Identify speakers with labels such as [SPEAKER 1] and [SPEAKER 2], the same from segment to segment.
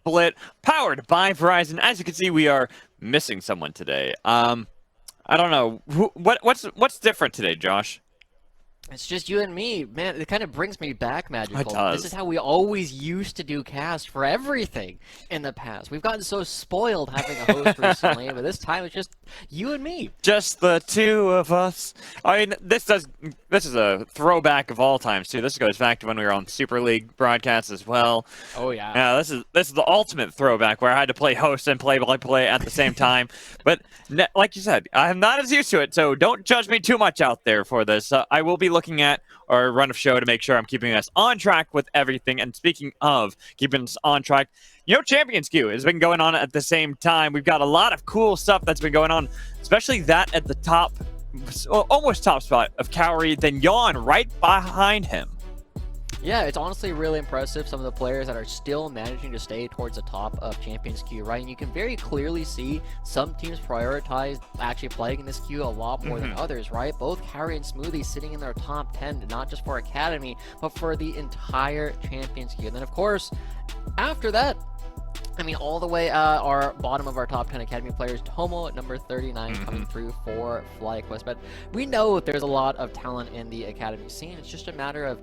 [SPEAKER 1] split powered by Verizon. As you can see, we are missing someone today. I don't know. What's different today, Josh?
[SPEAKER 2] It's just you and me, man. It kind of brings me back, Magical.
[SPEAKER 1] It does.
[SPEAKER 2] This is how we always used to do cast for everything in the past. We've gotten so spoiled having a host recently, but this time it's just you and me.
[SPEAKER 1] Just the two of us. I mean, this is a throwback of all times too. This goes back to when we were on Super League broadcasts as well.
[SPEAKER 2] Oh yeah.
[SPEAKER 1] Yeah, this is the ultimate throwback where I had to play host and play at the same time. But like you said, I'm not as used to it, so don't judge me too much out there for this. I will be looking at our run of show to make sure I'm keeping us on track with everything. And speaking of keeping us on track, Champions Queue has been going on at the same time. We've got a lot of cool stuff that's been going on, especially that at the top, almost top spot of Cowrie, then Yawn right behind him.
[SPEAKER 2] Yeah, it's honestly really impressive, some of the players that are still managing to stay towards the top of Champions Queue, right? And you can very clearly see some teams prioritize actually playing in this queue a lot more than others, right? Both Carry and Smoothie sitting in their top 10, not just for Academy, but for the entire Champions Queue. And then, of course, after that, I mean, all the way our bottom of our top 10 Academy players, Tomo at number 39 coming through for FlyQuest. But we know there's a lot of talent in the Academy scene. It's just a matter of,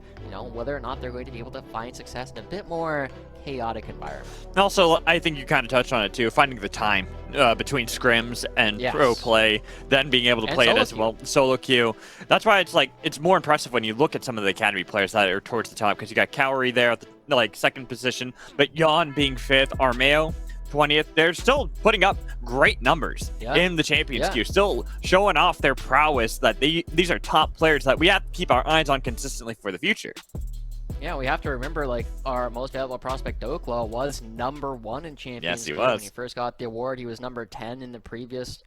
[SPEAKER 2] whether or not they're going to be able to find success in a bit more chaotic environment.
[SPEAKER 1] Also, I think you kind of touched on it too, finding the time between scrims and pro play, then being able to play it as well. Solo queue. That's why it's more impressive when you look at some of the Academy players that are towards the top, because you got Cowrie there at the second position, but Yawn being 5th, Armeo 20th. They're still putting up great numbers in the Champions queue, still showing off their prowess that these are top players that we have to keep our eyes on consistently for the future.
[SPEAKER 2] Yeah, we have to remember, our most valuable prospect, Dokla, was number 1 in Champions.
[SPEAKER 1] Yes, he
[SPEAKER 2] was.
[SPEAKER 1] was.
[SPEAKER 2] When he first got the award, he was number 10 in the previous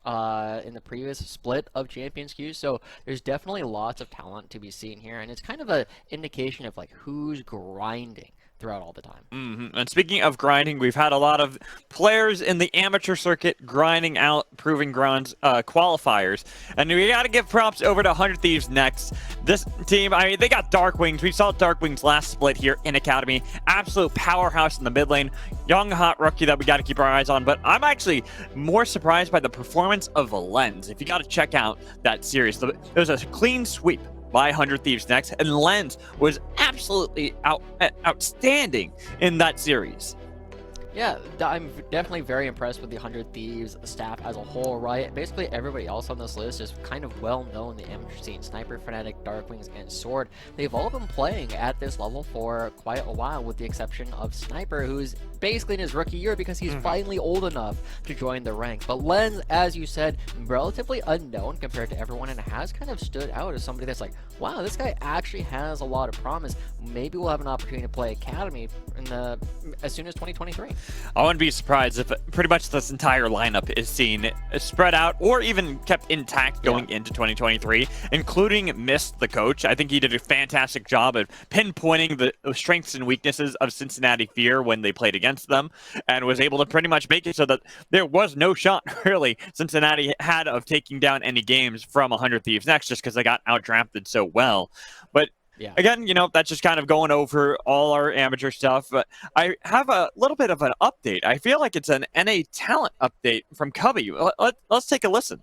[SPEAKER 2] split of Champions Queue. So there's definitely lots of talent to be seen here, and it's kind of an indication of who's grinding throughout all the time.
[SPEAKER 1] And speaking of grinding, we've had a lot of players in the amateur circuit grinding out Proving Grounds qualifiers. And we got to give props over to 100 Thieves next. This team, I mean, they got Dark Wings. We saw Dark Wings last split here in Academy. Absolute powerhouse in the mid lane. Young, hot rookie that we got to keep our eyes on. But I'm actually more surprised by the performance of Lens. If you got to check out that series, there was a clean sweep by 100 Thieves next, and Lens was absolutely outstanding in that series.
[SPEAKER 2] Yeah, I'm definitely very impressed with the 100 Thieves staff as a whole, right? Basically, everybody else on this list is kind of well known in the amateur scene. Sniper, Fnatic, Darkwings, and Sword. They've all been playing at this level for quite a while, with the exception of Sniper, who's basically in his rookie year because he's finally old enough to join the ranks. But Lens, as you said, relatively unknown compared to everyone, and has kind of stood out as somebody that's like, wow, this guy actually has a lot of promise. Maybe we'll have an opportunity to play Academy as soon as 2023.
[SPEAKER 1] I wouldn't be surprised if pretty much this entire lineup is seen spread out or even kept intact going into 2023, including Mist, the coach. I think he did a fantastic job of pinpointing the strengths and weaknesses of Cincinnati Fear when they played against them, and was able to pretty much make it so that there was no shot, really, Cincinnati had of taking down any games from 100 Thieves next, just because they got outdrafted so well. But again, that's just kind of going over all our amateur stuff. But I have a little bit of an update. I feel like it's an NA talent update from Cubby. Let's take a listen.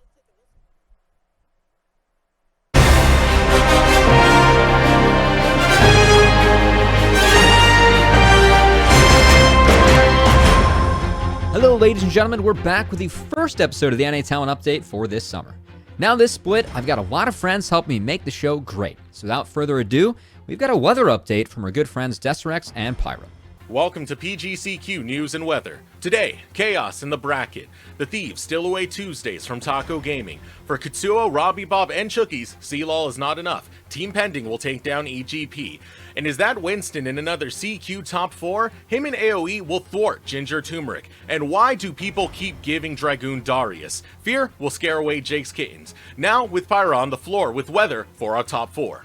[SPEAKER 3] Hello, ladies and gentlemen. We're back with the first episode of the NA Talent Update for this summer. Now this split, I've got a lot of friends help me make the show great. So without further ado, we've got a weather update from our good friends Deserex and Pyro.
[SPEAKER 4] Welcome to PGCQ News and Weather. Today, chaos in the bracket. The Thieves still away Tuesdays from Taco Gaming. For Katsuo, Robbie Bob, and Chookies, C-Lol is not enough. Team Pending will take down EGP. And is that Winston in another CQ top 4? Him and AoE will thwart Ginger Turmeric. And why do people keep giving Dragoon Darius? Fear will scare away Jake's Kittens. Now with Pyra on the floor with weather for our top 4.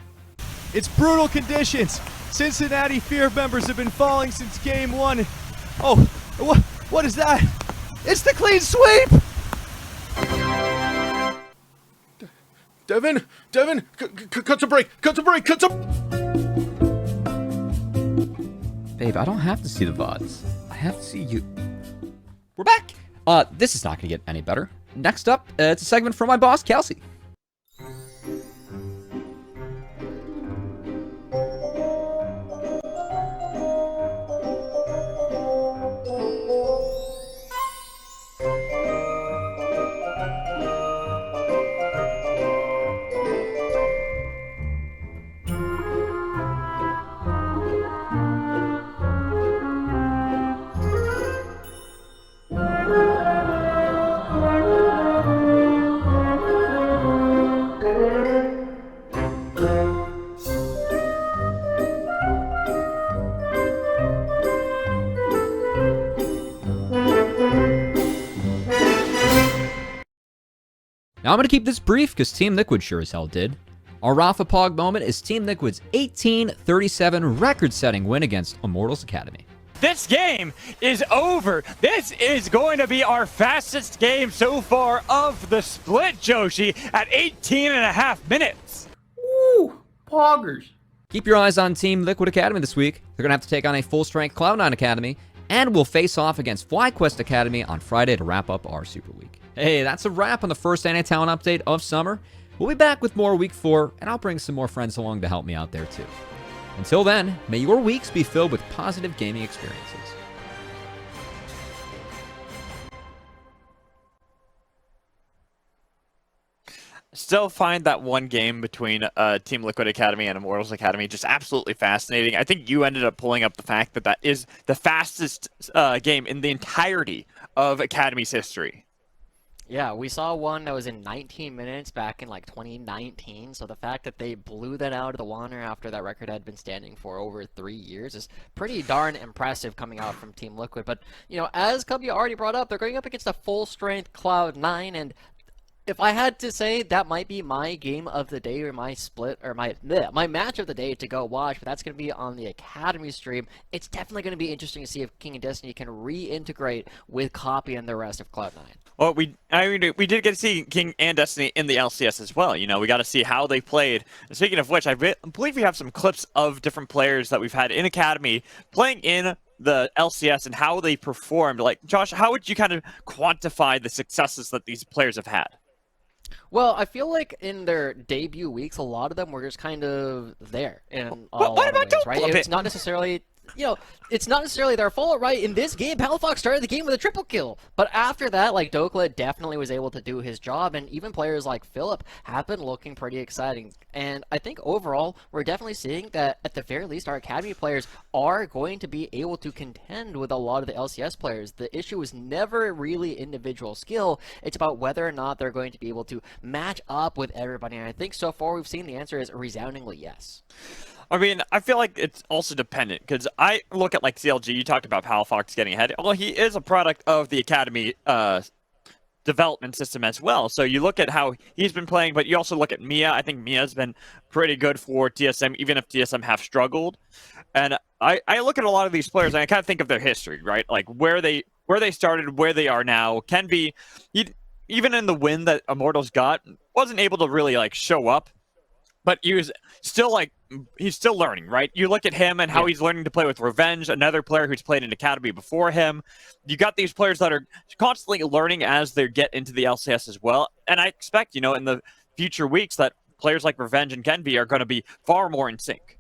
[SPEAKER 5] It's brutal conditions. Cincinnati Fear members have been falling since game 1. Oh, what is that? It's the clean sweep!
[SPEAKER 4] Devin, cut to break.
[SPEAKER 3] Babe, I don't have to see the VODs. I have to see you. We're back. This is not going to get any better. Next up, it's a segment from my boss, Kelsey. Now I'm going to keep this brief because Team Liquid sure as hell did. Our Rafa Pog moment is Team Liquid's 18-37 record-setting win against Immortals Academy.
[SPEAKER 1] This game is over. This is going to be our fastest game so far of the split, Joshi, at 18.5 minutes.
[SPEAKER 6] Woo! Poggers.
[SPEAKER 3] Keep your eyes on Team Liquid Academy this week. They're going to have to take on a full-strength Cloud9 Academy, and we'll face off against FlyQuest Academy on Friday to wrap up our Super Week. Hey, that's a wrap on the first Anti-Talent update of summer. We'll be back with more Week 4, and I'll bring some more friends along to help me out there too. Until then, may your weeks be filled with positive gaming experiences.
[SPEAKER 1] Still find that one game between Team Liquid Academy and Immortals Academy just absolutely fascinating. I think you ended up pulling up the fact that that is the fastest game in the entirety of Academy's history.
[SPEAKER 2] Yeah, we saw one that was in 19 minutes back in like 2019, so the fact that they blew that out of the water after that record had been standing for over 3 years is pretty darn impressive coming out from Team Liquid. But, you know, as Cubby already brought up, they're going up against a full-strength Cloud9, and if I had to say, that might be my game of the day or my split or my match of the day to go watch, but that's going to be on the Academy stream. It's definitely going to be interesting to see if King and Destiny can reintegrate with Copy and the rest of Cloud9.
[SPEAKER 1] Well, we did get to see King and Destiny in the LCS as well. You know, we got to see how they played. And speaking of which, I believe we have some clips of different players that we've had in Academy playing in the LCS and how they performed. Like, Josh, how would you kind of quantify the successes that these players have had?
[SPEAKER 2] Well, I feel like in their debut weeks, a lot of them were just kind of there in a
[SPEAKER 1] What
[SPEAKER 2] lot
[SPEAKER 1] about
[SPEAKER 2] of ways, right?
[SPEAKER 1] Dokla?
[SPEAKER 2] It's not necessarily, you know, it's not necessarily their fault, right? In this game, Palafox started the game with a triple kill, but after that, like, Dokla definitely was able to do his job, and even players like Philip have been looking pretty exciting. And I think overall, we're definitely seeing that at the very least, our Academy players are going to be able to contend with a lot of the LCS players. The issue is never really individual skill. It's about whether or not they're going to be able to match up with everybody. And I think so far we've seen the answer is resoundingly yes.
[SPEAKER 1] I mean, I feel like it's also dependent, because I look at, like, CLG, you talked about Palafox getting ahead. Well, he is a product of the Academy development system as well. So you look at how he's been playing, but you also look at Mia. I think Mia's been pretty good for TSM, even if TSM have struggled. And I look at a lot of these players, and I kind of think of their history, right? Like, where they started, where they are now. Can be, even in the win that Immortals got, wasn't able to really, like, show up. But he was still, like, he's still learning, right? You look at him and how he's learning to play with Revenge, another player who's played in Academy before him. You got these players that are constantly learning as they get into the LCS as well. And I expect, you know, in the future weeks that players like Revenge and Kenvi are going to be far more in sync.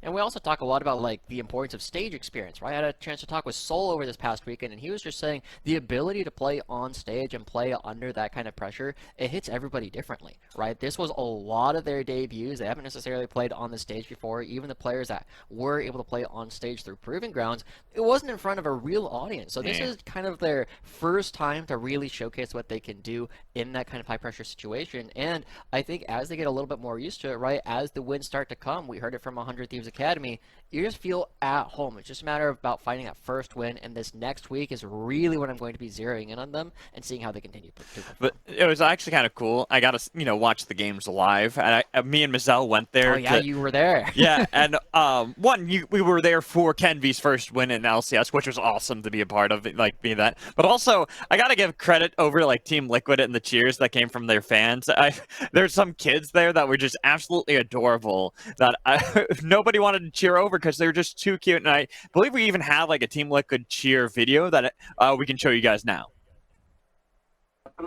[SPEAKER 2] And we also talk a lot about, like, the importance of stage experience, right? I had a chance to talk with Soul over this past weekend, and he was just saying the ability to play on stage and play under that kind of pressure, it hits everybody differently, right? This was a lot of their debuts. They haven't necessarily played on the stage before. Even the players that were able to play on stage through Proving Grounds, it wasn't in front of a real audience. So this is kind of their first time to really showcase what they can do in that kind of high-pressure situation. And I think as they get a little bit more used to it, right, as the wins start to come, we heard it from 100 Thieves Academy, you just feel at home. It's just a matter of about finding that first win, and this next week is really when I'm going to be zeroing in on them and seeing how they continue to perform.
[SPEAKER 1] But it was actually kind of cool. I got to, you know, watch the games live, and me and Mazel went there.
[SPEAKER 2] Oh yeah, you were there.
[SPEAKER 1] Yeah, and we were there for Kenvi's first win in LCS, which was awesome to be a part of, like, being that. But also, I got to give credit over, like, Team Liquid and the cheers that came from their fans. There's some kids there that were just absolutely adorable that nobody wanted to cheer over over because they're just too cute. And I believe we even have like a Team Liquid cheer video that we can show you guys now.
[SPEAKER 7] We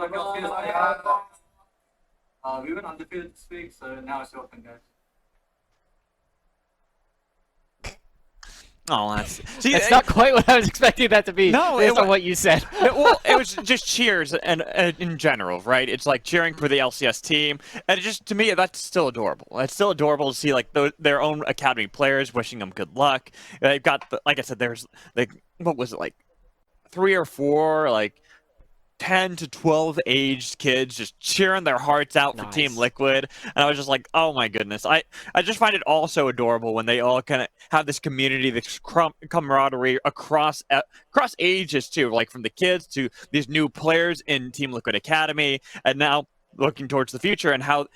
[SPEAKER 7] went undefeated this week, so now it's open, guys.
[SPEAKER 1] Oh, that's see,
[SPEAKER 2] It's not quite what I was expecting that to be.
[SPEAKER 1] No,
[SPEAKER 2] based on what you said.
[SPEAKER 1] Well, it was just cheers and in general, right? It's like cheering for the LCS team, and it just to me that's still adorable. It's still adorable to see like their own academy players wishing them good luck. They've got like I said, there's like what was it like 3 or 4 like 10 to 12 aged kids just cheering their hearts out for Team Liquid, and I was just like, oh my goodness, I just find it all so adorable when they all kind of have this community, this camaraderie across ages too, like from the kids to these new players in Team Liquid Academy, and now looking towards the future and how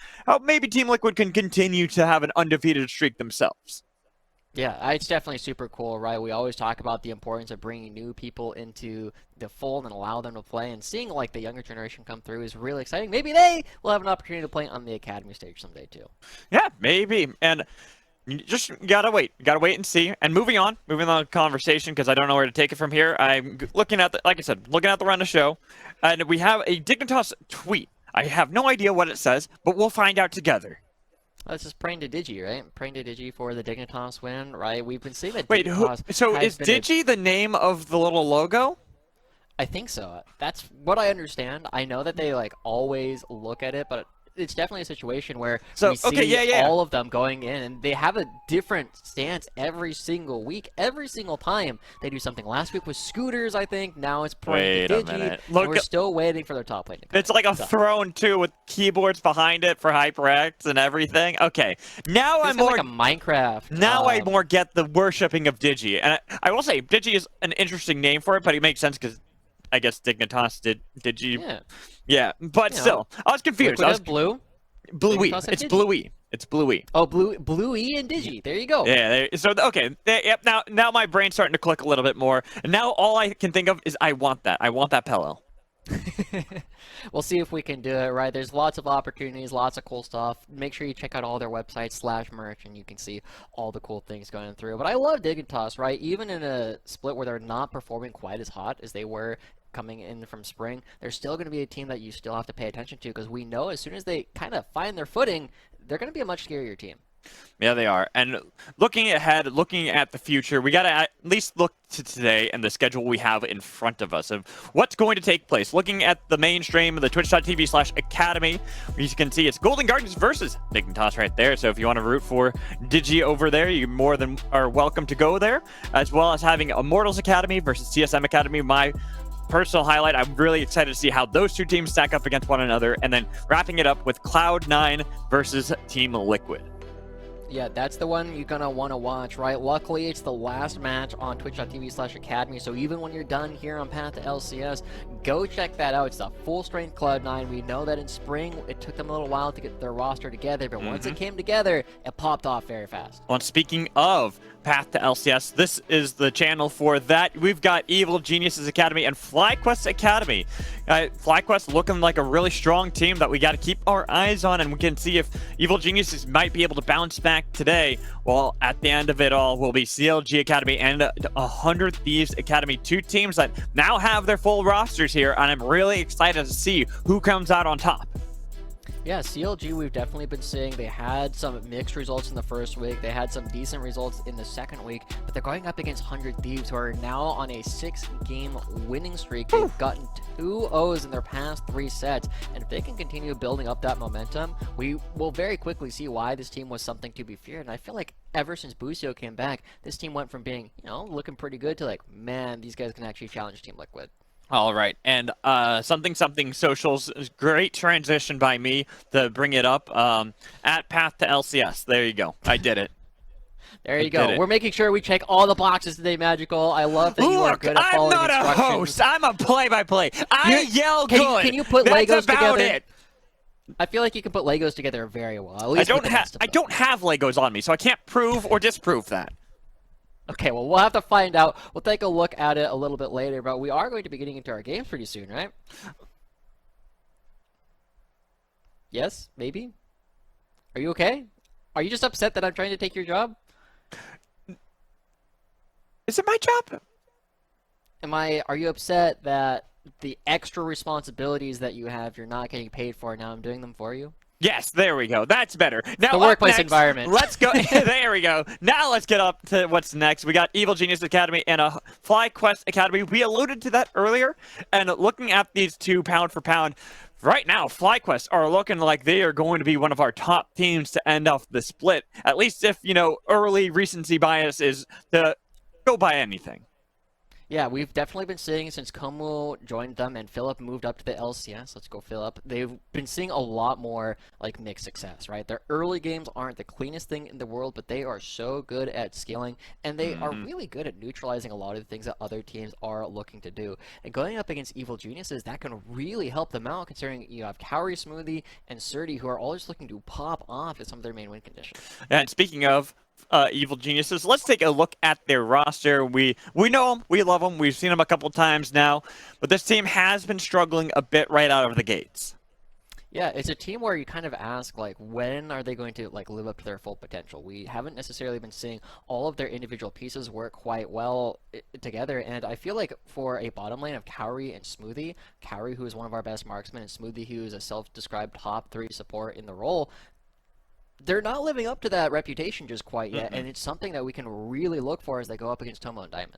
[SPEAKER 1] maybe Team Liquid can continue to have an undefeated streak themselves.
[SPEAKER 2] Yeah, it's definitely super cool, right? We always talk about the importance of bringing new people into the fold and allow them to play, and seeing like the younger generation come through is really exciting. Maybe they will have an opportunity to play on the academy stage someday too. Yeah,
[SPEAKER 1] maybe. And you just gotta wait and see. And moving on the conversation because I don't know where to take it from here. I'm looking at like I said, looking at the run of show, and we have a Dignitas tweet. I have no idea what it says, but we'll find out together.
[SPEAKER 2] This is praying to Digi, right? Praying to Digi for the Dignitas win, right? We've been seeing that.
[SPEAKER 1] Wait, so is Digi the name of the little logo?
[SPEAKER 2] I think so. That's what I understand. I know that they like always look at it, but it's definitely a situation where we see all of them going in, and they have a different stance every single week, every single time they do something. Last week was Scooters, I think. Now it's praying to Digi. Look, we're still waiting for their top lane to come.
[SPEAKER 1] It's like a throne too, with keyboards behind it for HyperX and everything. Okay, now I'm more
[SPEAKER 2] like a Minecraft.
[SPEAKER 1] Now I more get the worshipping of Digi, and I will say Digi is an interesting name for it, but it makes sense because I guess Dignitas did Digi. Yeah, but still, I was confused.
[SPEAKER 2] I was blue.
[SPEAKER 1] Bluey. It's Bluey. It's Bluey.
[SPEAKER 2] Oh, Bluey and Digi. There you go.
[SPEAKER 1] Yeah. So okay. Yep. Now my brain's starting to click a little bit more, and now all I can think of is I want that. I want that pillow.
[SPEAKER 2] We'll see if we can do it, right? There's lots of opportunities, lots of cool stuff. Make sure you check out all their websites /merch, and you can see all the cool things going through. But I love Dignitas, right? Even in a split where they're not performing quite as hot as they were coming in from spring, they're still going to be a team that you still have to pay attention to, because we know as soon as they kind of find their footing, they're going to be a much scarier team.
[SPEAKER 1] Yeah, they are. And looking ahead, looking at the future, we got to at least look to today and the schedule we have in front of us of what's going to take place. Looking at the mainstream of the twitch.tv/academy, you can see it's Golden Gardens versus Dignitas right there. So if you want to root for Digi over there, you more than are welcome to go there, as well as having Immortals Academy versus CSM Academy. My personal highlight. I'm really excited to see how those two teams stack up against one another, and then wrapping it up with Cloud9 versus Team Liquid.
[SPEAKER 2] Yeah, that's the one you're going to want to watch, right? Luckily, it's the last match on twitch.tv/academy, so even when you're done here on Path to LCS, go check that out. It's a full-strength Cloud9. We know that in spring, it took them a little while to get their roster together, but once it came together, it popped off very fast.
[SPEAKER 1] Well, speaking of Path to LCS, this is the channel for that. We've got Evil Geniuses Academy and FlyQuest Academy. FlyQuest looking like a really strong team that we got to keep our eyes on, and we can see if Evil Geniuses might be able to bounce back today. Well, at the end of it all will be CLG Academy and 100 Thieves Academy, two teams that now have their full rosters here, and I'm really excited to see who comes out on top.
[SPEAKER 2] Yeah, CLG we've definitely been seeing. They had some mixed results in the first week. They had some decent results in the second week, but they're going up against 100 Thieves, who are now on a 6-game winning streak. They've gotten 2 O's in their past 3 sets, and if they can continue building up that momentum, we will very quickly see why this team was something to be feared. And I feel like ever since Busio came back, this team went from being, looking pretty good to like, man, these guys can actually challenge Team Liquid.
[SPEAKER 1] All right, and something socials, great transition by me to bring it up at Path to LCS. There you go. I did it.
[SPEAKER 2] There you go. We're making sure we check all the boxes today, Magical. I love that you are good at following instructions.
[SPEAKER 1] I'm not a host. I'm a play-by-play. I yell good.
[SPEAKER 2] Can you put Legos together?
[SPEAKER 1] It.
[SPEAKER 2] I feel like you can put Legos together very well. At least
[SPEAKER 1] I don't have Legos on me, so I can't prove or disprove that.
[SPEAKER 2] Okay, well, we'll have to find out. We'll take a look at it a little bit later, but we are going to be getting into our games pretty soon, right? Yes? Maybe? Are you okay? Are you just upset that I'm trying to take your job?
[SPEAKER 1] Is it my job?
[SPEAKER 2] Are you upset that the extra responsibilities that you have, you're not getting paid for, now I'm doing them for you?
[SPEAKER 1] Yes, there we go. That's better. Now
[SPEAKER 2] The
[SPEAKER 1] up
[SPEAKER 2] workplace
[SPEAKER 1] next,
[SPEAKER 2] environment.
[SPEAKER 1] Let's go. There we go. Now let's get up to what's next. We got Evil Genius Academy and a FlyQuest Academy. We alluded to that earlier. And looking at these two pound for pound, right now, FlyQuest are looking like they are going to be one of our top teams to end off the split. At least if, early recency bias is to go by anything.
[SPEAKER 2] Yeah, we've definitely been seeing since Como joined them and Philip moved up to the LCS. Let's go, Philip. They've been seeing a lot more like mixed success, right? Their early games aren't the cleanest thing in the world, but they are so good at scaling, and they are really good at neutralizing a lot of the things that other teams are looking to do. And going up against Evil Geniuses, that can really help them out, considering you have Cowrie, Smoothie, and Surdy, who are always looking to pop off at some of their main win conditions.
[SPEAKER 1] And speaking of Evil Geniuses, let's take a look at their roster. We know them, we love them, we've seen them a couple times now, but this team has been struggling a bit right out of the gates.
[SPEAKER 2] Yeah, it's a team where you kind of ask, like, when are they going to, like, live up to their full potential? We haven't necessarily been seeing all of their individual pieces work quite well together, and I feel like for a bottom lane of Cowrie and Smoothie, Cowrie, who is one of our best marksmen, and Smoothie, who is a self-described top 3 support in the role, they're not living up to that reputation just quite yet, and it's something that we can really look for as they go up against Tomo and Diamond.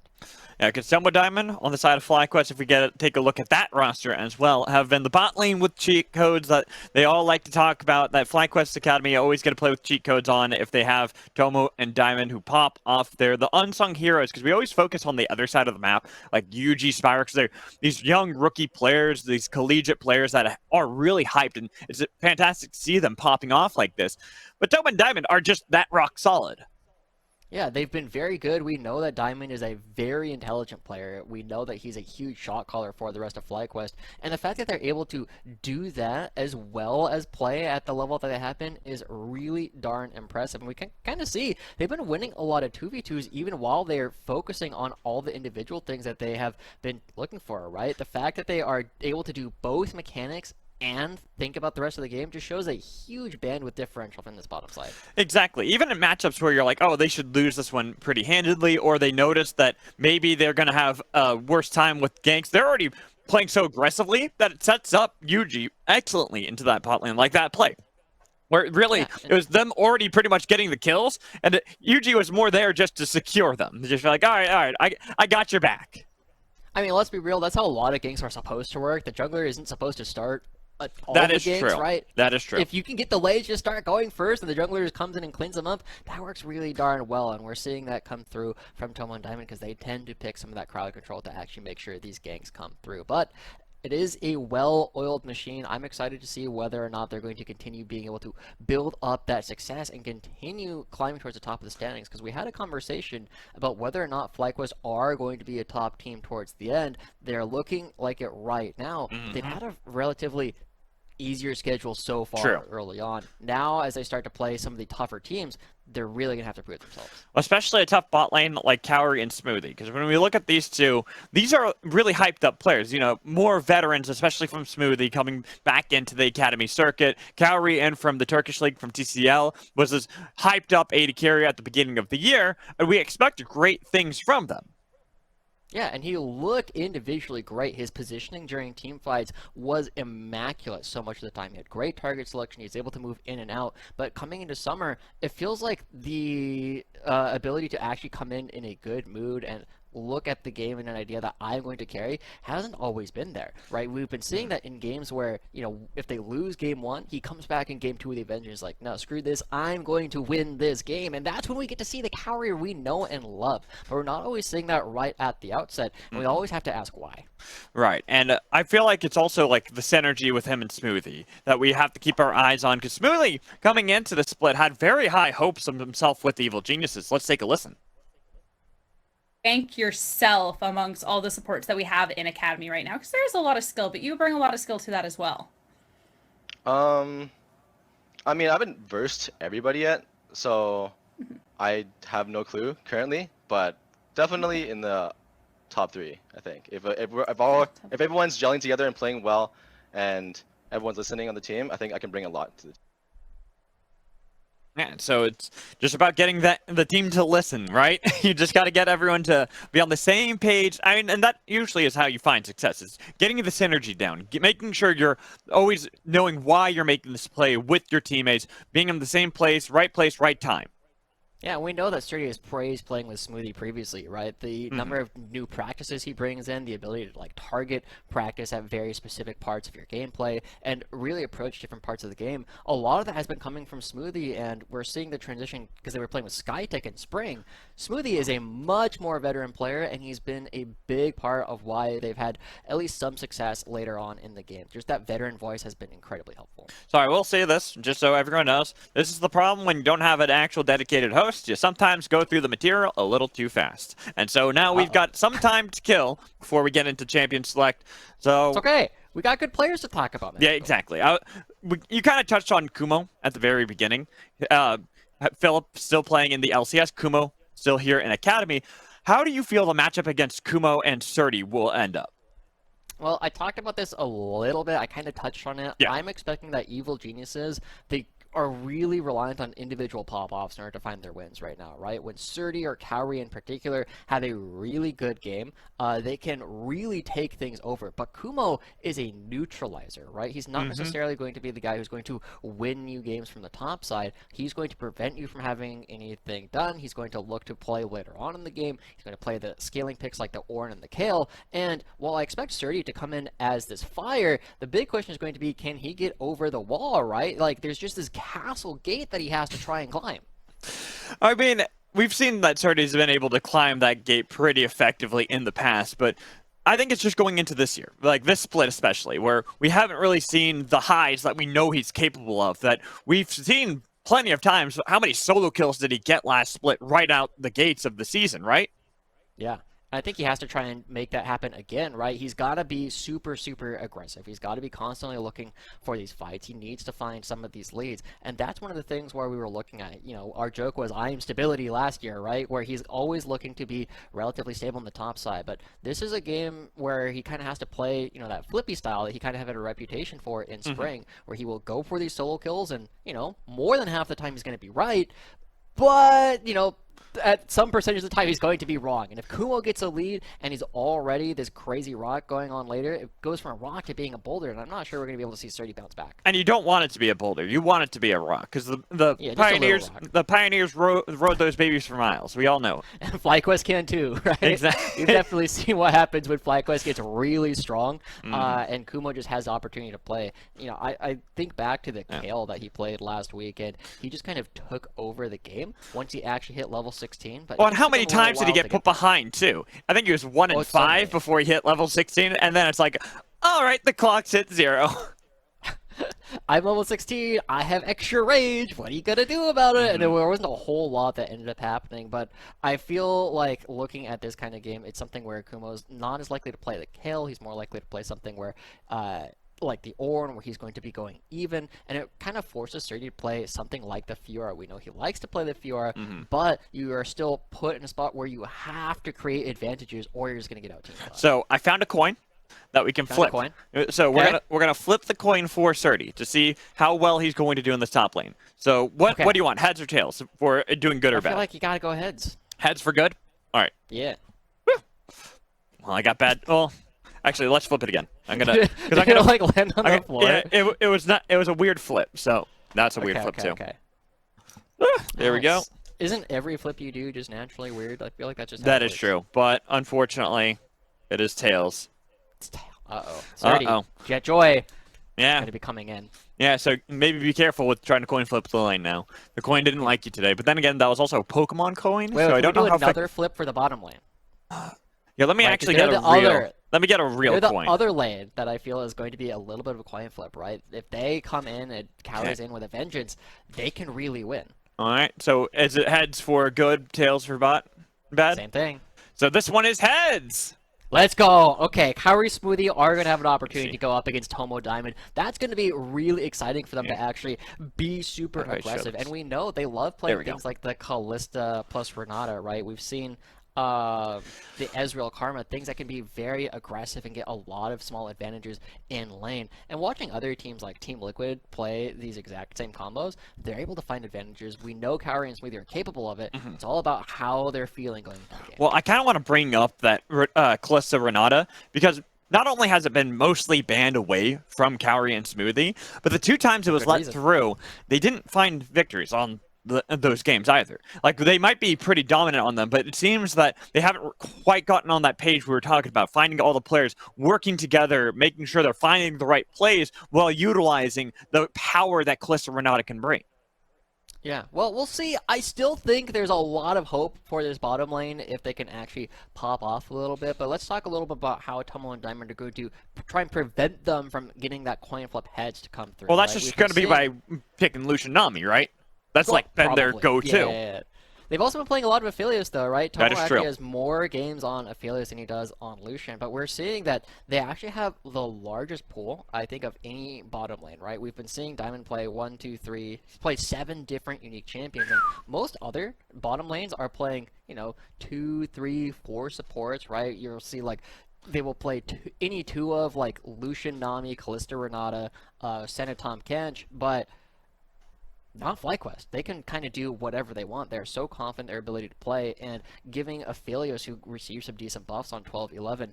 [SPEAKER 1] Yeah, because Tomo Diamond on the side of FlyQuest, if we take a look at that roster as well, have been the bot lane with cheat codes that they all like to talk about. That FlyQuest Academy always going to play with cheat codes on if they have Tomo and Diamond who pop off. They're the unsung heroes because we always focus on the other side of the map, like UG Spyro, because they're these young rookie players, these collegiate players that are really hyped, and it's fantastic to see them popping off like this. But Tomo and Diamond are just that rock solid.
[SPEAKER 2] Yeah, they've been very good. We know that Diamond is a very intelligent player. We know that he's a huge shot caller for the rest of FlyQuest. And the fact that they're able to do that as well as play at the level that they have been is really darn impressive. And we can kind of see they've been winning a lot of 2v2s even while they're focusing on all the individual things that they have been looking for, right? The fact that they are able to do both mechanics and think about the rest of the game just shows a huge bandwidth differential from this bottom side.
[SPEAKER 1] Exactly. Even in matchups where you're like, oh, they should lose this one pretty handedly, or they notice that maybe they're going to have a worse time with ganks, they're already playing so aggressively that it sets up UG excellently into that bot lane, like that play. Where really, it was them already pretty much getting the kills, and UG was more there just to secure them. Just like, all right, I got your back.
[SPEAKER 2] I mean, let's be real, that's how a lot of ganks are supposed to work. The jungler isn't supposed to start all
[SPEAKER 1] That
[SPEAKER 2] the
[SPEAKER 1] is
[SPEAKER 2] ganks,
[SPEAKER 1] true.
[SPEAKER 2] right?
[SPEAKER 1] That is true.
[SPEAKER 2] If you can get the lanes just start going first and the jungler just comes in and cleans them up, that works really darn well, and we're seeing that come through from Tomo and Diamond because they tend to pick some of that crowd control to actually make sure these ganks come through. But it is a well-oiled machine. I'm excited to see whether or not they're going to continue being able to build up that success and continue climbing towards the top of the standings, because we had a conversation about whether or not FlyQuest are going to be a top team towards the end. They're looking like it right now. They've had a relatively easier schedule so far early on. Now, as they start to play some of the tougher teams, they're really going to have to prove themselves.
[SPEAKER 1] Especially a tough bot lane like Cowrie and Smoothie, because when we look at these two, these are really hyped up players, more veterans, especially from Smoothie coming back into the academy circuit. Cowrie in from the Turkish League from TCL was this hyped up AD carry at the beginning of the year, and we expected great things from them.
[SPEAKER 2] Yeah, and he looked individually great. His positioning during team fights was immaculate so much of the time. He had great target selection. He was able to move in and out. But coming into summer, it feels like the ability to actually come in a good mood and look at the game and an idea that I'm going to carry hasn't always been there, right? We've been seeing that in games where, if they lose game 1, he comes back in game 2 with the Avengers like, no, screw this, I'm going to win this game. And that's when we get to see the Cowrie we know and love. But we're not always seeing that right at the outset, and we always have to ask why.
[SPEAKER 1] Right, and I feel like it's also like the synergy with him and Smoothie that we have to keep our eyes on, because Smoothie, coming into the split, had very high hopes of himself with the Evil Geniuses. Let's take a listen.
[SPEAKER 8] Rank yourself amongst all the supports that we have in Academy right now? Because there's a lot of skill, but you bring a lot of skill to that as well.
[SPEAKER 9] I mean, I haven't versed everybody yet, so I have no clue currently, but definitely in the top 3, I think. If everyone's gelling together and playing well, and everyone's listening on the team, I think I can bring a lot to the team.
[SPEAKER 1] Yeah, so it's just about getting the team to listen, right? You just got to get everyone to be on the same page. I mean, and that usually is how you find success, is getting the synergy down, making sure you're always knowing why you're making this play with your teammates, being in the same place, right time.
[SPEAKER 2] Yeah, we know that Sturdy has praised playing with Smoothie previously, right? The number of new practices he brings in, the ability to like target practice at very specific parts of your gameplay, and really approach different parts of the game. A lot of that has been coming from Smoothie, and we're seeing the transition because they were playing with Skytech in spring. Smoothie is a much more veteran player, and he's been a big part of why they've had at least some success later on in the game. Just that veteran voice has been incredibly helpful.
[SPEAKER 1] So I will say this, just so everyone knows, this is the problem when you don't have an actual dedicated host. You sometimes go through the material a little too fast. And so now we've got some time to kill before we get into Champion Select. So
[SPEAKER 2] it's okay. We got good players to talk about, man.
[SPEAKER 1] Yeah, exactly. You kind of touched on Kumo at the very beginning. Philip still playing in the LCS. Kumo still here in Academy. How do you feel the matchup against Kumo and Surdy will end up?
[SPEAKER 2] Well, I talked about this a little bit. I kind of touched on it.
[SPEAKER 1] Yeah.
[SPEAKER 2] I'm expecting that Evil Geniuses, they are really reliant on individual pop-offs in order to find their wins right now, right? When Surdy or Kaori in particular have a really good game, they can really take things over. But Kumo is a neutralizer, right? He's not necessarily going to be the guy who's going to win you games from the top side. He's going to prevent you from having anything done. He's going to look to play later on in the game. He's going to play the scaling picks like the Ornn and the Kale. And while I expect Surdy to come in as this fire, the big question is going to be, can he get over the wall, right? Like, there's just this castle gate that he has to try and climb.
[SPEAKER 1] I mean, we've seen that Surdy's been able to climb that gate pretty effectively in the past, but I think it's just going into this year, like this split especially, where we haven't really seen the highs that we know he's capable of, that we've seen plenty of times. How many solo kills did he get last split right out the gates of the season, right?
[SPEAKER 2] Yeah. I think he has to try and make that happen again, right? He's got to be super, super aggressive. He's got to be constantly looking for these fights. He needs to find some of these leads. And that's one of the things where we were looking at, you know, our joke was I am stability last year, right? Where he's always looking to be relatively stable on the top side. But this is a game where he kind of has to play, you know, that flippy style that he kind of had a reputation for in spring, where he will go for these solo kills and, you know, more than half the time he's going to be right. But, you know, at some percentage of the time he's going to be wrong. And if Kumo gets a lead and he's already this crazy rock going on later, it goes from a rock to being a boulder, and I'm not sure we're going to be able to see Surdy bounce back.
[SPEAKER 1] And you don't want it to be a boulder. You want it to be a rock, because the pioneers rode those babies for miles. We all know.
[SPEAKER 2] And FlyQuest can too, right?
[SPEAKER 1] Exactly.
[SPEAKER 2] You've definitely seen what happens when FlyQuest gets really strong, and Kumo just has the opportunity to play. You know, I think back to the Kale that he played last week, and he just kind of took over the game once he actually hit level 16. But
[SPEAKER 1] and how many times did he get put behind too? I think he was 1 in 5 before he hit level 16, and then it's like, all right, the clock's hit 0.
[SPEAKER 2] I'm level 16. I have extra rage. What are you gonna do about it? And there wasn't a whole lot that ended up happening. But I feel like looking at this kind of game, it's something where Kumo's not as likely to play the Kale. He's more likely to play something where, like the Ornn, where he's going to be going even, and it kind of forces Surdy to play something like the Fiora. We know he likes to play the Fiora, but you are still put in a spot where you have to create advantages, or you're just gonna get out team.
[SPEAKER 1] So I found a coin that we can flip. So we're gonna flip the coin for Surdy to see how well he's going to do in this top lane. So what do you want, heads or tails, for doing good or bad?
[SPEAKER 2] I feel like you gotta go heads.
[SPEAKER 1] Heads for good. All right.
[SPEAKER 2] Yeah.
[SPEAKER 1] Well, I got bad. Well, actually, let's flip it again. I'm gonna
[SPEAKER 2] like land on the floor.
[SPEAKER 1] Yeah, it was not. It was a weird flip. So that's a weird flip too. There we go.
[SPEAKER 2] Isn't every flip you do just naturally weird? I feel like that's just
[SPEAKER 1] that is true. But unfortunately, it is tails.
[SPEAKER 2] It's tail. Surdy. Jet Joy.
[SPEAKER 1] Yeah.
[SPEAKER 2] Gonna be coming in.
[SPEAKER 1] Yeah. So maybe be careful with trying to coin flip the lane now. The coin didn't like you today, but then again, that was also a Pokemon coin.
[SPEAKER 2] Wait,
[SPEAKER 1] so I don't know how.
[SPEAKER 2] Another flip for the bottom lane.
[SPEAKER 1] Yeah, let me actually get a real. Let me get a real
[SPEAKER 2] they're
[SPEAKER 1] coin.
[SPEAKER 2] The other lane that I feel is going to be a little bit of a coin flip, right? If they come in and Kaori's in with a vengeance, they can really win.
[SPEAKER 1] All right. So is it heads for good, tails for bad?
[SPEAKER 2] Same thing.
[SPEAKER 1] So this one is heads.
[SPEAKER 2] Let's go. Okay, Kaori Smoothie are going to have an opportunity to go up against Tomo Diamond. That's going to be really exciting for them to actually be super aggressive. And we know they love playing things like the Callista plus Renata, right? We've seen the Ezreal Karma, things that can be very aggressive and get a lot of small advantages in lane. And watching other teams like Team Liquid play these exact same combos, they're able to find advantages. We know Kaori and Smoothie are capable of it. It's all about how they're feeling going into the game.
[SPEAKER 1] Well, I kind of want to bring up that Kalista Renata, because not only has it been mostly banned away from Kaori and Smoothie, but the 2 times it was let through, they didn't find victories on those games either. Like, they might be pretty dominant on them, but it seems that they haven't quite gotten on that page we were talking about, finding all the players working together, making sure they're finding the right plays while utilizing the power that Kalista Renata can bring.
[SPEAKER 2] Yeah, well, we'll see. I still think there's a lot of hope for this bottom lane if they can actually pop off a little bit. But let's talk a little bit about how Tomo and Diamond are going to try and prevent them from getting that coin flip heads to come through.
[SPEAKER 1] Well, that's just going to be by picking Lucian Nami, right? That's been their go-to.
[SPEAKER 2] Yeah. They've also been playing a lot of Aphelios, though, right? Tomo actually
[SPEAKER 1] true.
[SPEAKER 2] has more games on Aphelios than he does on Lucian, but we're seeing that they actually have the largest pool, I think, of any bottom lane, right? We've been seeing Diamond play 1, 2, 3. He's played 7 different unique champions, and most other bottom lanes are playing, 2, 3, 4 supports, right? You'll see, like, they will play any 2 of, like, Lucian, Nami, Kalista, Renata, Senna, Tahm Kench, but not FlyQuest. They can kind of do whatever they want. They're so confident in their ability to play, and giving Aphelios, who received some decent buffs on 12-11,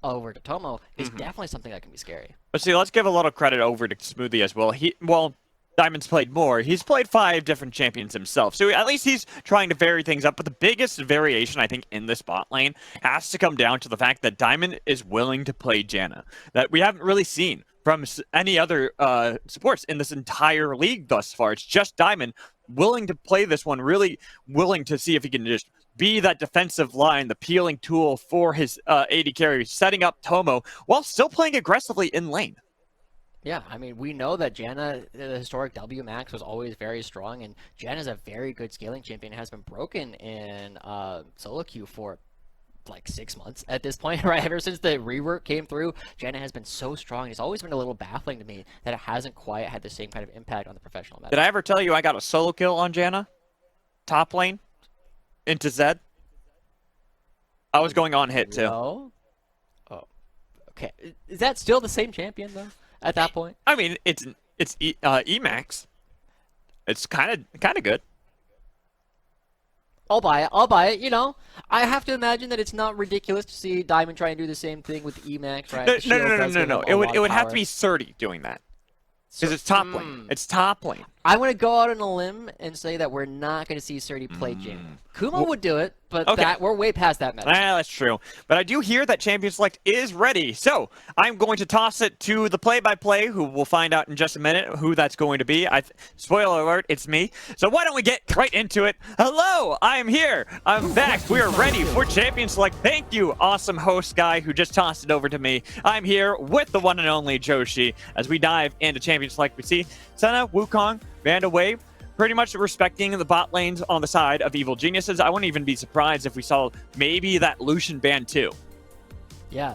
[SPEAKER 2] over to Tomo is definitely something that can be scary.
[SPEAKER 1] But see, let's give a lot of credit over to Smoothie as well. Diamond's played more. He's played 5 different champions himself, so at least he's trying to vary things up. But the biggest variation, I think, in this bot lane has to come down to the fact that Diamond is willing to play Janna, that we haven't really seen from any other supports in this entire league thus far. It's just Diamond willing to play this one, really willing to see if he can just be that defensive line, the peeling tool for his AD carry, setting up Tomo while still playing aggressively in lane.
[SPEAKER 2] Yeah, I mean, we know that Janna, the historic W max, was always very strong, and Janna's a very good scaling champion. It has been broken in solo queue for like 6 months at this point, right? Ever since the rework came through, Janna has been so strong. It's always been a little baffling to me that it hasn't quite had the same kind of impact on the professional meta.
[SPEAKER 1] Did I ever tell you I got a solo kill on Janna? Top lane? Into Zed? I was going on hit, too.
[SPEAKER 2] No? Oh, okay. Is that still the same champion, though, at that point?
[SPEAKER 1] I mean, it's Emax. It's kind of good.
[SPEAKER 2] I'll buy it. I have to imagine that it's not ridiculous to see Diamond try and do the same thing with Emax, right?
[SPEAKER 1] No. It would have to be Surdy doing that. Because it's top lane. It's top lane.
[SPEAKER 2] I'm going to go out on a limb and say that we're not going to see Surdy play Jhin. Kuma would do it, but we're way past that meta.
[SPEAKER 1] That's true. But I do hear that Champion Select is ready. So I'm going to toss it to the play-by-play, who we'll find out in just a minute who that's going to be. Spoiler alert, it's me. So why don't we get right into it? Hello, I'm here. I'm back. We're ready for Champion Select. Thank you, awesome host guy who just tossed it over to me. I'm here with the one and only Joshi. As we dive into Champion Select, we see Senna, Wukong, banned away, pretty much respecting the bot lanes on the side of Evil Geniuses. I wouldn't even be surprised if we saw maybe that Lucian ban too.
[SPEAKER 2] Yeah,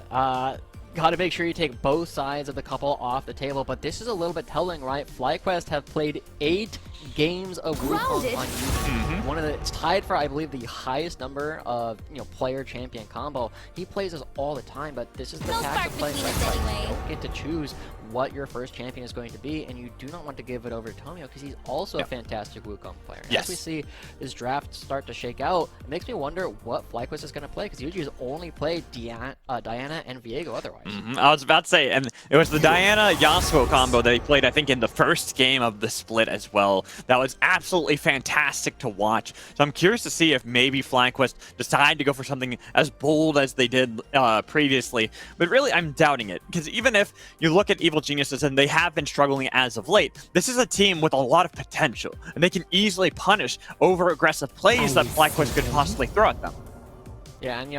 [SPEAKER 2] gotta make sure you take both sides of the couple off the table, but this is a little bit telling, right? FlyQuest have played 8 games of Wukong on YouTube. It's tied for, I believe, the highest number of player champion combo. He plays this all the time, but this is the catch of playing Red. You don't get to choose what your first champion is going to be, and you do not want to give it over to Tomio because he's also a fantastic Wukong player. As we see this draft start to shake out, it makes me wonder what FlyQuest is going to play, because usually he's only played Diana and Viego otherwise.
[SPEAKER 1] I was about to say, and it was the Diana Yasuo combo that he played, I think, in the first game of the split as well. That was absolutely fantastic to watch. So I'm curious to see if maybe FlyQuest decide to go for something as bold as they did previously. But really, I'm doubting it, because even if you look at Evil Geniuses, and they have been struggling as of late, this is a team with a lot of potential, and they can easily punish over-aggressive plays that FlyQuest could possibly throw at them.
[SPEAKER 2] Yeah, and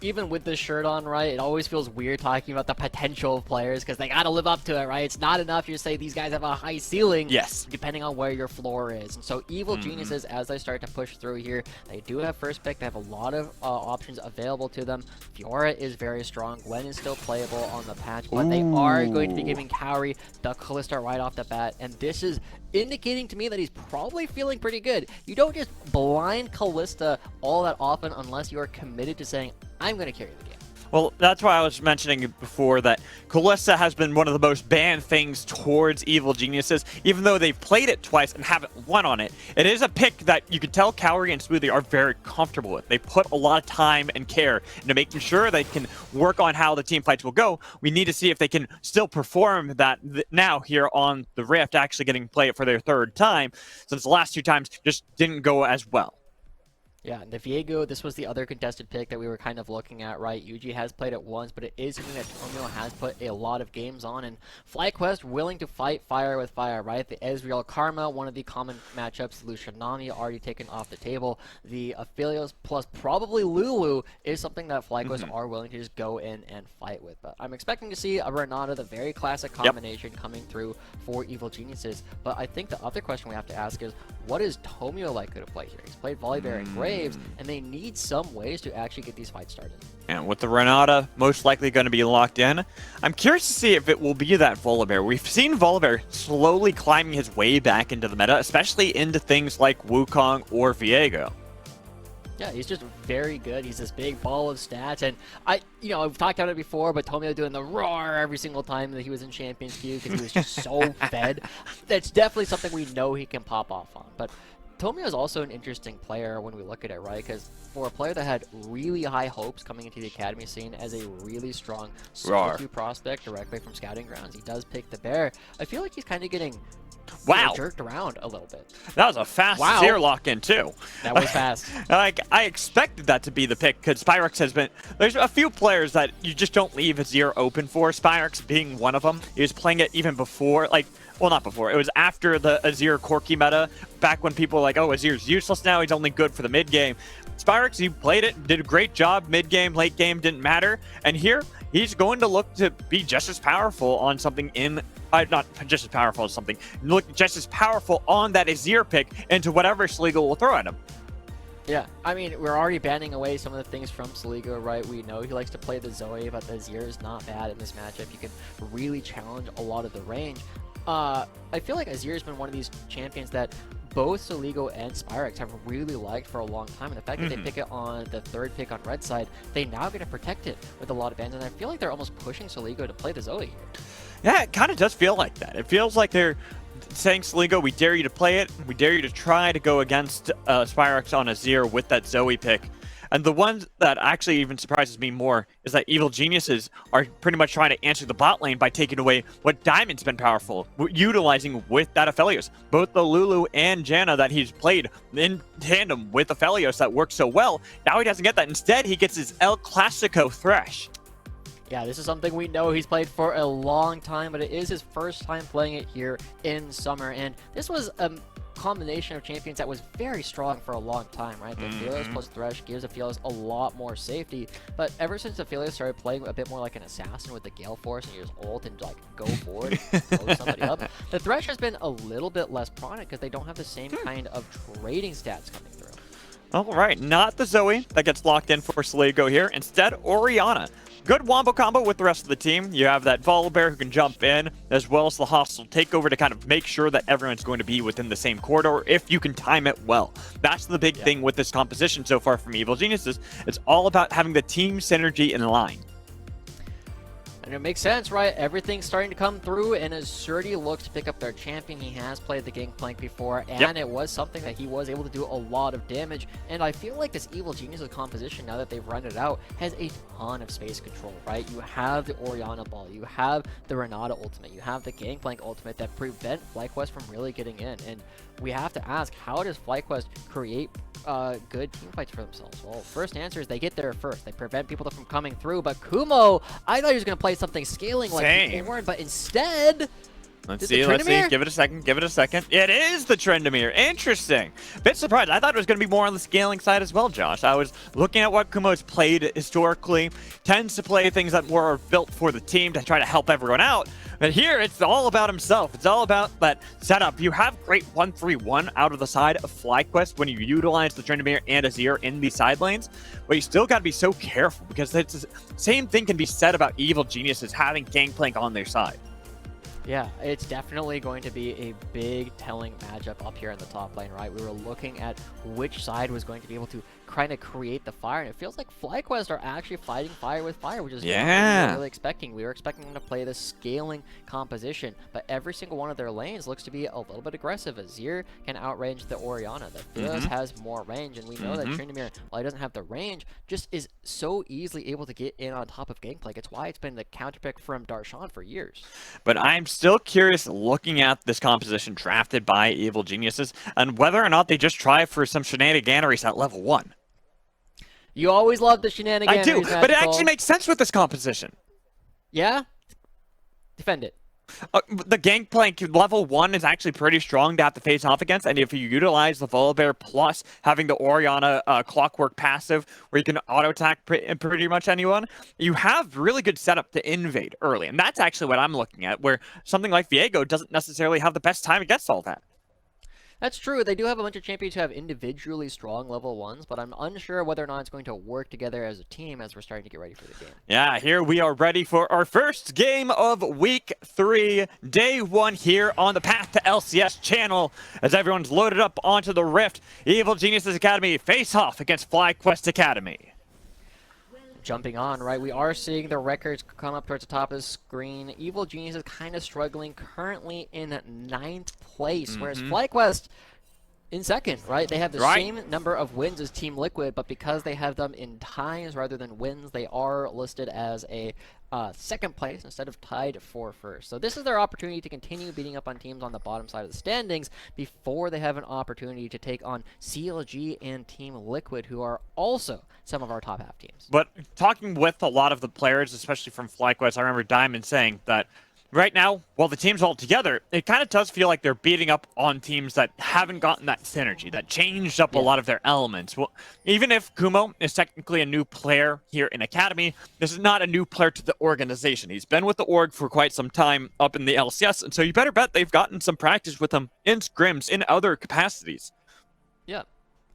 [SPEAKER 2] even with this shirt on, right, it always feels weird talking about the potential of players because they got to live up to it, right? It's not enough you say these guys have a high ceiling.
[SPEAKER 1] Yes.
[SPEAKER 2] Depending on where your floor is. And so Evil Geniuses, as they start to push through here, they do have first pick. They have a lot of options available to them. Fiora is very strong. Gwen is still playable on the patch, but they are going to be giving Kaori the Kalista right off the bat. And this is indicating to me that he's probably feeling pretty good. You don't just blind Kalista all that often unless you are committed to saying, I'm going to carry the game.
[SPEAKER 1] Well, that's why I was mentioning before that Kalista has been one of the most banned things towards Evil Geniuses, even though they've played it twice and haven't won on it. It is a pick that you can tell Kaori and Smoothie are very comfortable with. They put a lot of time and care into making sure they can work on how the team fights will go. We need to see if they can still perform that now here on the Rift, actually getting to play it for their third time, since the last 2 times just didn't go as well.
[SPEAKER 2] Yeah, and the Viego, this was the other contested pick that we were kind of looking at, right? Yuji has played it once, but it is something that Tomio has put a lot of games on, and FlyQuest willing to fight fire with fire, right? The Ezreal Karma, one of the common matchups, Lucianami already taken off the table. The Aphelios plus probably Lulu is something that FlyQuest are willing to just go in and fight with. But I'm expecting to see a Renata, the very classic combination coming through for Evil Geniuses. But I think the other question we have to ask is, what is Tomio likely to play here? He's played Volibear and Graves, and they need some ways to actually get these fights started.
[SPEAKER 1] And with the Renata most likely going to be locked in, I'm curious to see if it will be that Volibear. We've seen Volibear slowly climbing his way back into the meta, especially into things like Wukong or Viego.
[SPEAKER 2] Yeah, he's just very good. He's this big ball of stats, and I've talked about it before, but Tomio doing the roar every single time that he was in Champions Queue because he was just so fed. That's definitely something we know he can pop off on. But Tomio is also an interesting player when we look at it, right? Because for a player that had really high hopes coming into the academy scene as a really strong solo queue prospect directly from scouting grounds, he does pick the bear. I feel like he's kind of getting jerked around a little bit.
[SPEAKER 1] That was a fast Zero lock-in, too.
[SPEAKER 2] That was fast.
[SPEAKER 1] I expected that to be the pick, because Spyrex has been... There's a few players that you just don't leave a Zero open for, Spyrex being one of them. He was playing it even before, well, not before. It was after the Azir Corki meta, back when people were like, oh, Azir's useless now, he's only good for the mid-game. Spyrex, he played it, did a great job, mid-game, late-game, didn't matter. And here, he's going to look to be just as powerful on something in... not just as powerful as something, look just as powerful on that Azir pick into whatever Sligo will throw at him.
[SPEAKER 2] Yeah, I mean, we're already banning away some of the things from Sligo, right? We know he likes to play the Zoe, but the Azir is not bad in this matchup. You can really challenge a lot of the range. I feel like Azir has been one of these champions that both Sligo and Spyrex have really liked for a long time, and the fact that they pick it on the third pick on red side, they now get to protect it with a lot of bans, and I feel like they're almost pushing Sligo to play the Zoe here.
[SPEAKER 1] Yeah, it kind of does feel like that. It feels like they're saying, Sligo, we dare you to play it. We dare you to try to go against Spyrex on Azir with that Zoe pick. And the one that actually even surprises me more is that Evil Geniuses are pretty much trying to answer the bot lane by taking away what Diamond's been powerful, utilizing with that Aphelios. Both the Lulu and Janna that he's played in tandem with Aphelios that works so well, now he doesn't get that. Instead, he gets his El Clasico Thresh.
[SPEAKER 2] Yeah, this is something we know he's played for a long time, but it is his first time playing it here in summer. And this was a combination of champions that was very strong for a long time, right? The Aphelios plus Thresh gives Aphelios a lot more safety, but ever since Aphelios started playing a bit more like an assassin with the Gale Force and you just ult and go forward and blow somebody up, the Thresh has been a little bit less prominent because they don't have the same kind of trading stats coming through.
[SPEAKER 1] All right, not the Zoe that gets locked in for Sligo here. Instead, Orianna. Good wombo combo with the rest of the team. You have that Volibear who can jump in, as well as the hostile takeover to kind of make sure that everyone's going to be within the same corridor if you can time it well. That's the big thing with this composition so far from Evil Geniuses. It's all about having the team synergy in line.
[SPEAKER 2] And it makes sense, right? Everything's starting to come through, and as Surdy looks to pick up their champion, he has played the Gangplank before, and it was something that he was able to do a lot of damage. And I feel like this Evil Geniuses composition, now that they've run it out, has a ton of space control, right? You have the Orianna Ball, you have the Renata ultimate, you have the Gangplank ultimate that prevent FlyQuest from really getting in. And we have to ask, how does FlyQuest create good team fights for themselves? Well, first answer is they get there first. They prevent people from coming through. But Kumo, I thought he was going to play something scaling like Ornn, but instead,
[SPEAKER 1] Let's
[SPEAKER 2] Is
[SPEAKER 1] see,
[SPEAKER 2] it
[SPEAKER 1] let's see.
[SPEAKER 2] Tryndamere?
[SPEAKER 1] Give it a second, give it a second. It is the Tryndamere. Interesting. Bit surprised. I thought it was going to be more on the scaling side as well, Josh. I was looking at what Kumo's played historically. Tends to play things that were built for the team to try to help everyone out. But here, it's all about himself. It's all about that setup. You have great 1-3-1 out of the side of FlyQuest when you utilize the Tryndamere and Azir in the side lanes. But you still got to be so careful because it's the same thing can be said about Evil Geniuses having Gangplank on their side.
[SPEAKER 2] Yeah, it's definitely going to be a big telling matchup up here in the top lane, right? We were looking at which side was going to be able to kind of create the fire, and it feels like FlyQuest are actually fighting fire with fire, which is what we were really expecting. We were expecting them to play the scaling composition, but every single one of their lanes looks to be a little bit aggressive. Azir can outrange the Orianna. The FLYA has more range, and we know that Tryndamere, while he doesn't have the range, just is so easily able to get in on top of Gangplank. It's why it's been the counterpick from Darshan for years.
[SPEAKER 1] But I'm still curious looking at this composition drafted by Evil Geniuses and whether or not they just try for some shenaniganeries at level 1.
[SPEAKER 2] You always love the shenanigans.
[SPEAKER 1] I do, but it actually makes sense with this composition.
[SPEAKER 2] Yeah? Defend it.
[SPEAKER 1] The Gangplank level 1 is actually pretty strong to have to face off against, and if you utilize the Volibear plus having the Orianna clockwork passive where you can auto-attack pretty much anyone, you have really good setup to invade early, and that's actually what I'm looking at, where something like Viego doesn't necessarily have the best time against all that.
[SPEAKER 2] That's true. They do have a bunch of champions who have individually strong level 1s, but I'm unsure whether or not it's going to work together as a team as we're starting to get ready for the game.
[SPEAKER 1] Yeah, here we are ready for our first game of Week 3, Day 1 here on the Path to LCS channel. As everyone's loaded up onto the Rift, Evil Geniuses Academy face off against FlyQuest Academy.
[SPEAKER 2] Jumping on, right, we are seeing the records come up towards the top of the screen. Evil Genius is kind of struggling, currently in 9th place, whereas FlyQuest in 2nd, right? They have the same number of wins as Team Liquid, but because they have them in ties rather than wins, they are listed as a 2nd place instead of tied for 1st. So this is their opportunity to continue beating up on teams on the bottom side of the standings before they have an opportunity to take on CLG and Team Liquid, who are also some of our top half teams.
[SPEAKER 1] But talking with a lot of the players, especially from FlyQuest, I remember Diamond saying that right now, while the team's all together, it kind of does feel like they're beating up on teams that haven't gotten that synergy, that changed up a lot of their elements. Well, even if Kumo is technically a new player here in Academy, this is not a new player to the organization. He's been with the org for quite some time up in the LCS, and so you better bet they've gotten some practice with him in scrims, in other capacities.
[SPEAKER 2] Yeah.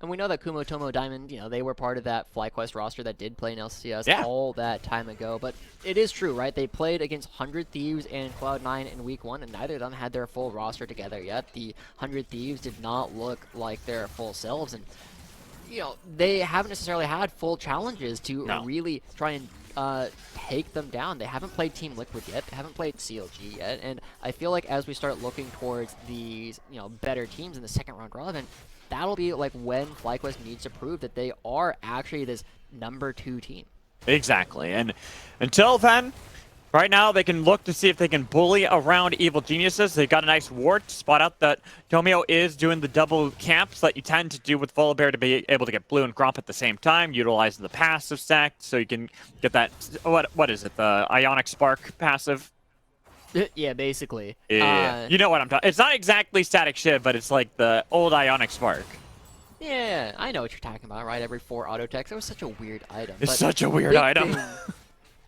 [SPEAKER 2] And we know that Kumo, Tomo, Diamond, you know, they were part of that FlyQuest roster that did play in LCS all that time ago. But it is true, right? They played against 100 Thieves and Cloud9 in Week 1, and neither of them had their full roster together yet. The 100 Thieves did not look like their full selves, and, you know, they haven't necessarily had full challenges to really try and take them down. They haven't played Team Liquid yet. They haven't played CLG yet. And I feel like as we start looking towards these, you know, better teams in the second round robin, that'll be like when FlyQuest needs to prove that they are actually this number 2 team.
[SPEAKER 1] Exactly. And until then, right now they can look to see if they can bully around Evil Geniuses. They've got a nice ward to spot out that Tomio is doing the double camps that you tend to do with Volibear to be able to get blue and Gromp at the same time, utilizing the passive stack so you can get that, what is it, the Ionic Spark passive?
[SPEAKER 2] Yeah, basically.
[SPEAKER 1] Yeah, you know what I'm talking. It's not exactly Static Shiv, but it's like the old Ionic Spark.
[SPEAKER 2] Yeah, I know what you're talking about, right? Every 4 auto techs. It was such a weird item.
[SPEAKER 1] It's such a weird item.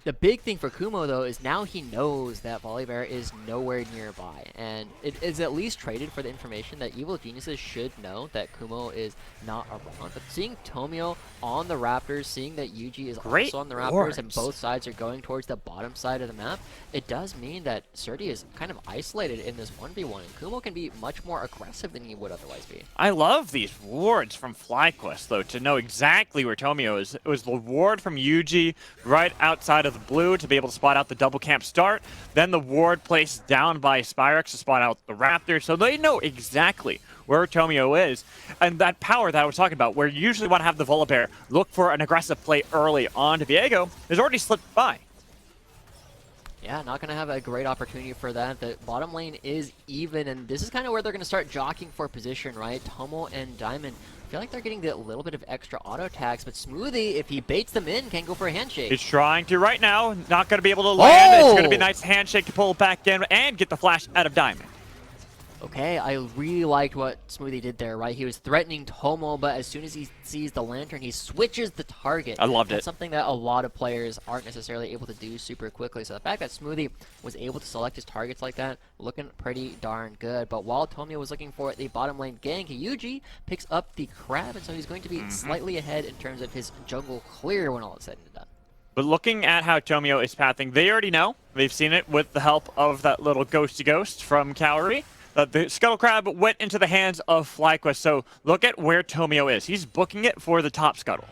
[SPEAKER 2] The big thing for Kumo, though, is now he knows that Volibear is nowhere nearby, and it is at least traded for the information that Evil Geniuses should know that Kumo is not around. But seeing Tomio on the Raptors, seeing that Yuji is also on the Raptors, and both sides are going towards the bottom side of the map, it does mean that Surdy is kind of isolated in this 1v1, and Kumo can be much more aggressive than he would otherwise be.
[SPEAKER 1] I love these wards from FlyQuest, though, to know exactly where Tomio is. It was the ward from Yuji right outside of the blue to be able to spot out the double camp start, then the ward placed down by Spyrex to spot out the Raptor, so they know exactly where Tomio is. And that power that I was talking about, where you usually want to have the Volibear look for an aggressive play early on to Viego, is already slipped by.
[SPEAKER 2] Yeah, not going to have a great opportunity for that. The bottom lane is even, and this is kind of where they're going to start jockeying for position, right? Tomo and Diamond, I feel like they're getting a little bit of extra auto attacks, but Smoothie, if he baits them in, can go for a handshake.
[SPEAKER 1] He's trying to right now. Not going to be able to land. It's going to be a
[SPEAKER 2] Oh!
[SPEAKER 1] nice handshake to pull back in and get the flash out of Diamond.
[SPEAKER 2] Okay, I really liked what Smoothie did there, right? He was threatening Tomo, but as soon as he sees the lantern, he switches the target.
[SPEAKER 1] I loved it.
[SPEAKER 2] That's something that a lot of players aren't necessarily able to do super quickly. So the fact that Smoothie was able to select his targets like that, looking pretty darn good. But while Tomio was looking for the bottom lane gank, Yuji picks up the crab, and so he's going to be slightly ahead in terms of his jungle clear when all is said and done.
[SPEAKER 1] But looking at how Tomio is pathing, they already know. They've seen it with the help of that little ghosty ghost from Calorie. The Scuttle Crab went into the hands of FlyQuest, so look at where Tomio is. He's booking it for the top Scuttle.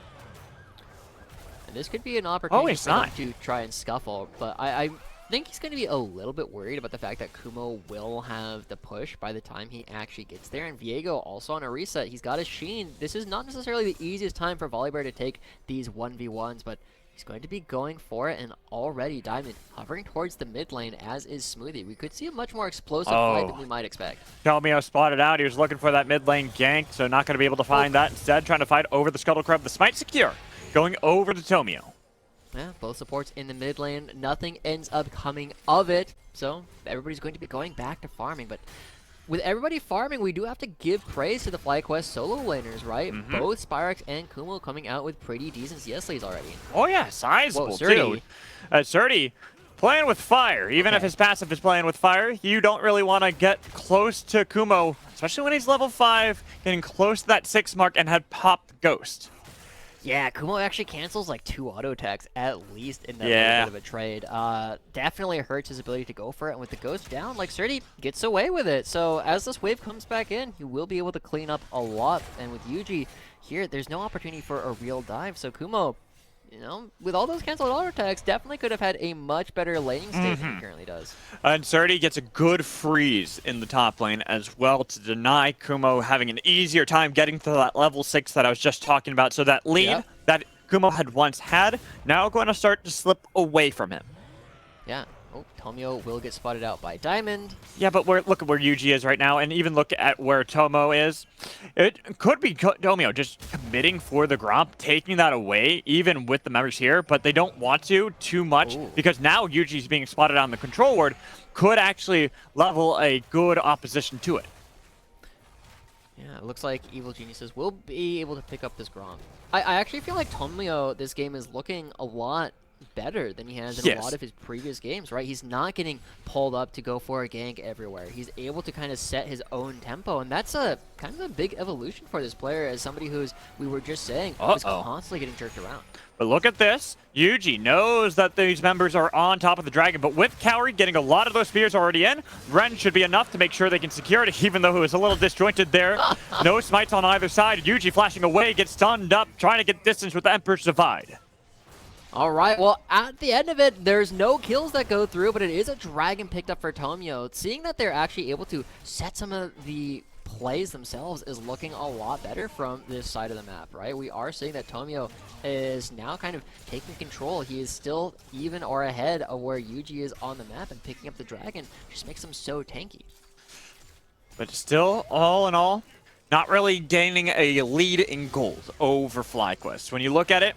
[SPEAKER 2] And this could be an opportunity
[SPEAKER 1] it's
[SPEAKER 2] for him
[SPEAKER 1] not.
[SPEAKER 2] to try and scuffle, but I think he's going to be a little bit worried about the fact that Kumo will have the push by the time he actually gets there, and Viego also on a reset. He's got a Sheen. This is not necessarily the easiest time for Volibear to take these 1v1s, but he's going to be going for it, and already Diamond hovering towards the mid lane, as is Smoothie. We could see a much more explosive fight than we might expect.
[SPEAKER 1] Tomio spotted out. He was looking for that mid lane gank, so not going to be able to find that. Instead, trying to fight over the Scuttle Crab. The smite secure, going over to Tomio.
[SPEAKER 2] Yeah, both supports in the mid lane. Nothing ends up coming of it, so everybody's going to be going back to farming, but with everybody farming, we do have to give praise to the FlyQuest solo laners, right? Both Spyrex and Kumo coming out with pretty decent CS leads already.
[SPEAKER 1] Oh yeah, sizable
[SPEAKER 2] Whoa,
[SPEAKER 1] too. Surdy playing with fire. Even if his passive is playing with fire, you don't really want to get close to Kumo, especially when he's level 5, getting close to that 6 mark and had popped Ghost.
[SPEAKER 2] Yeah, Kumo actually cancels like 2 auto attacks at least in that little bit of a trade. Definitely hurts his ability to go for it, and with the Ghost down, like Surdy gets away with it. So as this wave comes back in, he will be able to clean up a lot, and with Yuji here, there's no opportunity for a real dive. So Kumo, you know, with all those canceled auto attacks, definitely could have had a much better laning state than he currently does.
[SPEAKER 1] And Surdy gets a good freeze in the top lane as well to deny Kumo having an easier time getting to that level 6 that I was just talking about. So that lead that Kumo had once had, now going to start to slip away from him.
[SPEAKER 2] Yeah. Oh, Tomio will get spotted out by Diamond.
[SPEAKER 1] Yeah, but look at where Yuji is right now, and even look at where Tomo is. It could be Tomio just committing for the Gromp, taking that away, even with the members here, but they don't want to too much, because now Yuji's being spotted on the control ward, could actually level a good opposition to it.
[SPEAKER 2] Yeah, it looks like Evil Geniuses will be able to pick up this Gromp. I actually feel like Tomio, this game, is looking a lot better than he has in a lot of his previous games, right? He's not getting pulled up to go for a gank everywhere. He's able to kind of set his own tempo, and that's a kind of a big evolution for this player as somebody who's, we were just saying, was constantly getting jerked around.
[SPEAKER 1] But look at this. Yuji knows that these members are on top of the dragon, but with Cowrie getting a lot of those spears already in, Ren should be enough to make sure they can secure it, even though it was a little disjointed there. No smites on either side. Yuji flashing away, gets stunned up, trying to get distance with the Emperor's Divide.
[SPEAKER 2] All right, well, at the end of it, there's no kills that go through, but it is a dragon picked up for Tomio. Seeing that they're actually able to set some of the plays themselves is looking a lot better from this side of the map, right? We are seeing that Tomio is now kind of taking control. He is still even or ahead of where Yuji is on the map, and picking up the dragon just makes him so tanky.
[SPEAKER 1] But still, all in all, not really gaining a lead in gold over FlyQuest. When you look at it,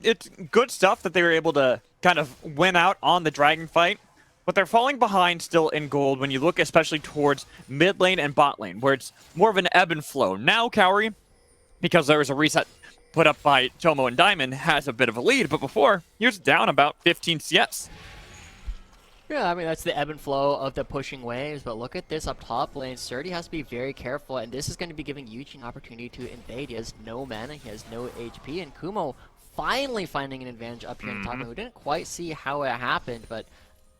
[SPEAKER 1] it's good stuff that they were able to kind of win out on the dragon fight, but they're falling behind still in gold when you look especially towards mid lane and bot lane, where it's more of an ebb and flow. Now Cowrie, because there was a reset put up by Tomo and Diamond, has a bit of a lead, but before, he was down about 15 CS.
[SPEAKER 2] Yeah, I mean, that's the ebb and flow of the pushing waves, but look at this up top lane. Surdy has to be very careful, and this is going to be giving Yuji an opportunity to invade. He has no mana, he has no HP, and Kumo finally finding an advantage up here in top lane. We didn't quite see how it happened, but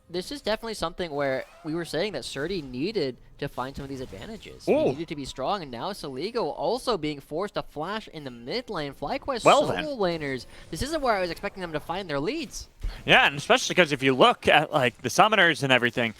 [SPEAKER 2] this is definitely something where we were saying that Surdy needed to find some of these advantages. He needed to be strong, and now Soligo also being forced to flash in the mid lane. FlyQuest solo laners, this isn't where I was expecting them to find their leads.
[SPEAKER 1] Yeah, and especially because if you look at like the summoners and everything,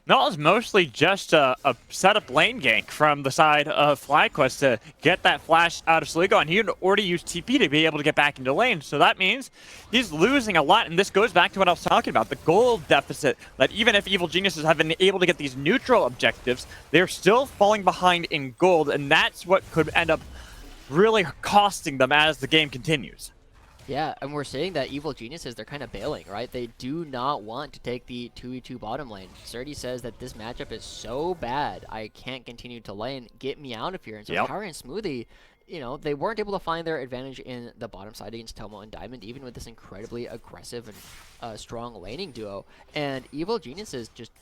[SPEAKER 1] No, it was mostly just a setup lane gank from the side of FlyQuest to get that flash out of Sligo, and he had already used TP to be able to get back into lane. So that means he's losing a lot, and this goes back to what I was talking about, the gold deficit, that even if Evil Geniuses have been able to get these neutral objectives, they're still falling behind in gold, and that's what could end up really costing them as the game continues.
[SPEAKER 2] Yeah, and we're seeing that Evil Geniuses, they're kind of bailing, right? They do not want to take the 2v2 bottom lane. Surdy says that this matchup is so bad, I can't continue to lane. Get me out of here. And so Power and Smoothie, you know, they weren't able to find their advantage in the bottom side against Tomo and Diamond, even with this incredibly aggressive and strong laning duo. And Evil Geniuses just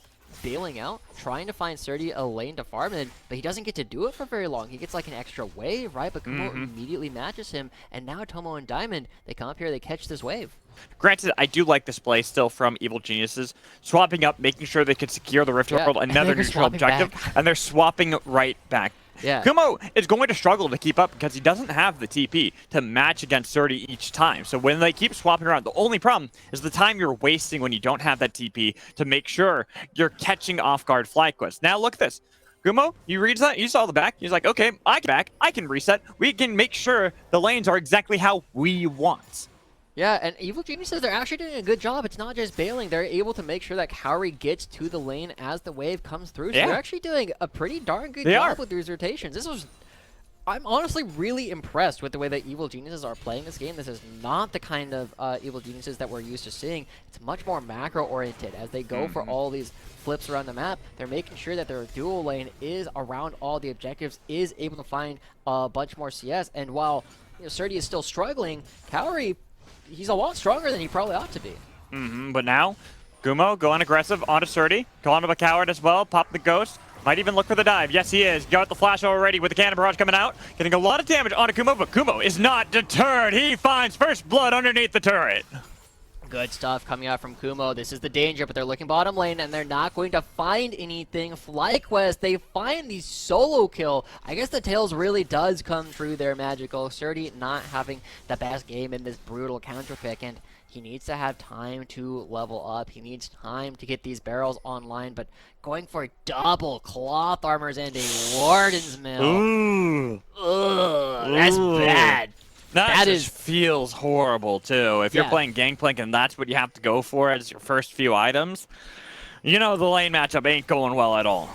[SPEAKER 2] bailing out, trying to find Surdy a lane to farm in, but he doesn't get to do it for very long. He gets like an extra wave, right? But Kumo immediately matches him, and now Tomo and Diamond, they come up here, they catch this wave.
[SPEAKER 1] Granted, I do like this play still from Evil Geniuses, swapping up, making sure they can secure the Rift World, another neutral objective, and they're swapping right back.
[SPEAKER 2] Yeah.
[SPEAKER 1] Kumo is going to struggle to keep up because he doesn't have the TP to match against 30 each time. So when they keep swapping around, the only problem is the time you're wasting when you don't have that TP to make sure you're catching off guard FlyQuest. Now look at this. Kumo, you read that? You saw the back. He's like, okay, I can back. I can reset. We can make sure the lanes are exactly how we want.
[SPEAKER 2] Yeah, and Evil Geniuses, they're actually doing a good job. It's not just bailing. They're able to make sure that Kaori gets to the lane as the wave comes through. So they're actually doing a pretty darn good job with these rotations. I'm honestly really impressed with the way that Evil Geniuses are playing this game. This is not the kind of Evil Geniuses that we're used to seeing. It's much more macro-oriented. As they go for all these flips around the map, they're making sure that their dual lane is around all the objectives, is able to find a bunch more CS. And while Surdy is still struggling, Kaori, he's a lot stronger than he probably ought to be.
[SPEAKER 1] But now, Kumo going aggressive onto Surdy, calling him a coward as well, pop the ghost, might even look for the dive. Yes, he is. Got the flash already with the cannon barrage coming out, getting a lot of damage onto Kumo, but Kumo is not deterred. He finds first blood underneath the turret.
[SPEAKER 2] Good stuff coming out from Kumo. This is the danger, but they're looking bottom lane, and they're not going to find anything. FlyQuest, they find the solo kill. I guess the Tails really does come true there, Magical. Surdy not having the best game in this brutal counter pick, and he needs to have time to level up. He needs time to get these barrels online, but going for double cloth armors and a Warden's Mill.
[SPEAKER 1] Ooh.
[SPEAKER 2] Ugh, that's bad.
[SPEAKER 1] That just feels horrible, too. If you're playing Gangplank and that's what you have to go for as your first few items, you know the lane matchup ain't going well at all.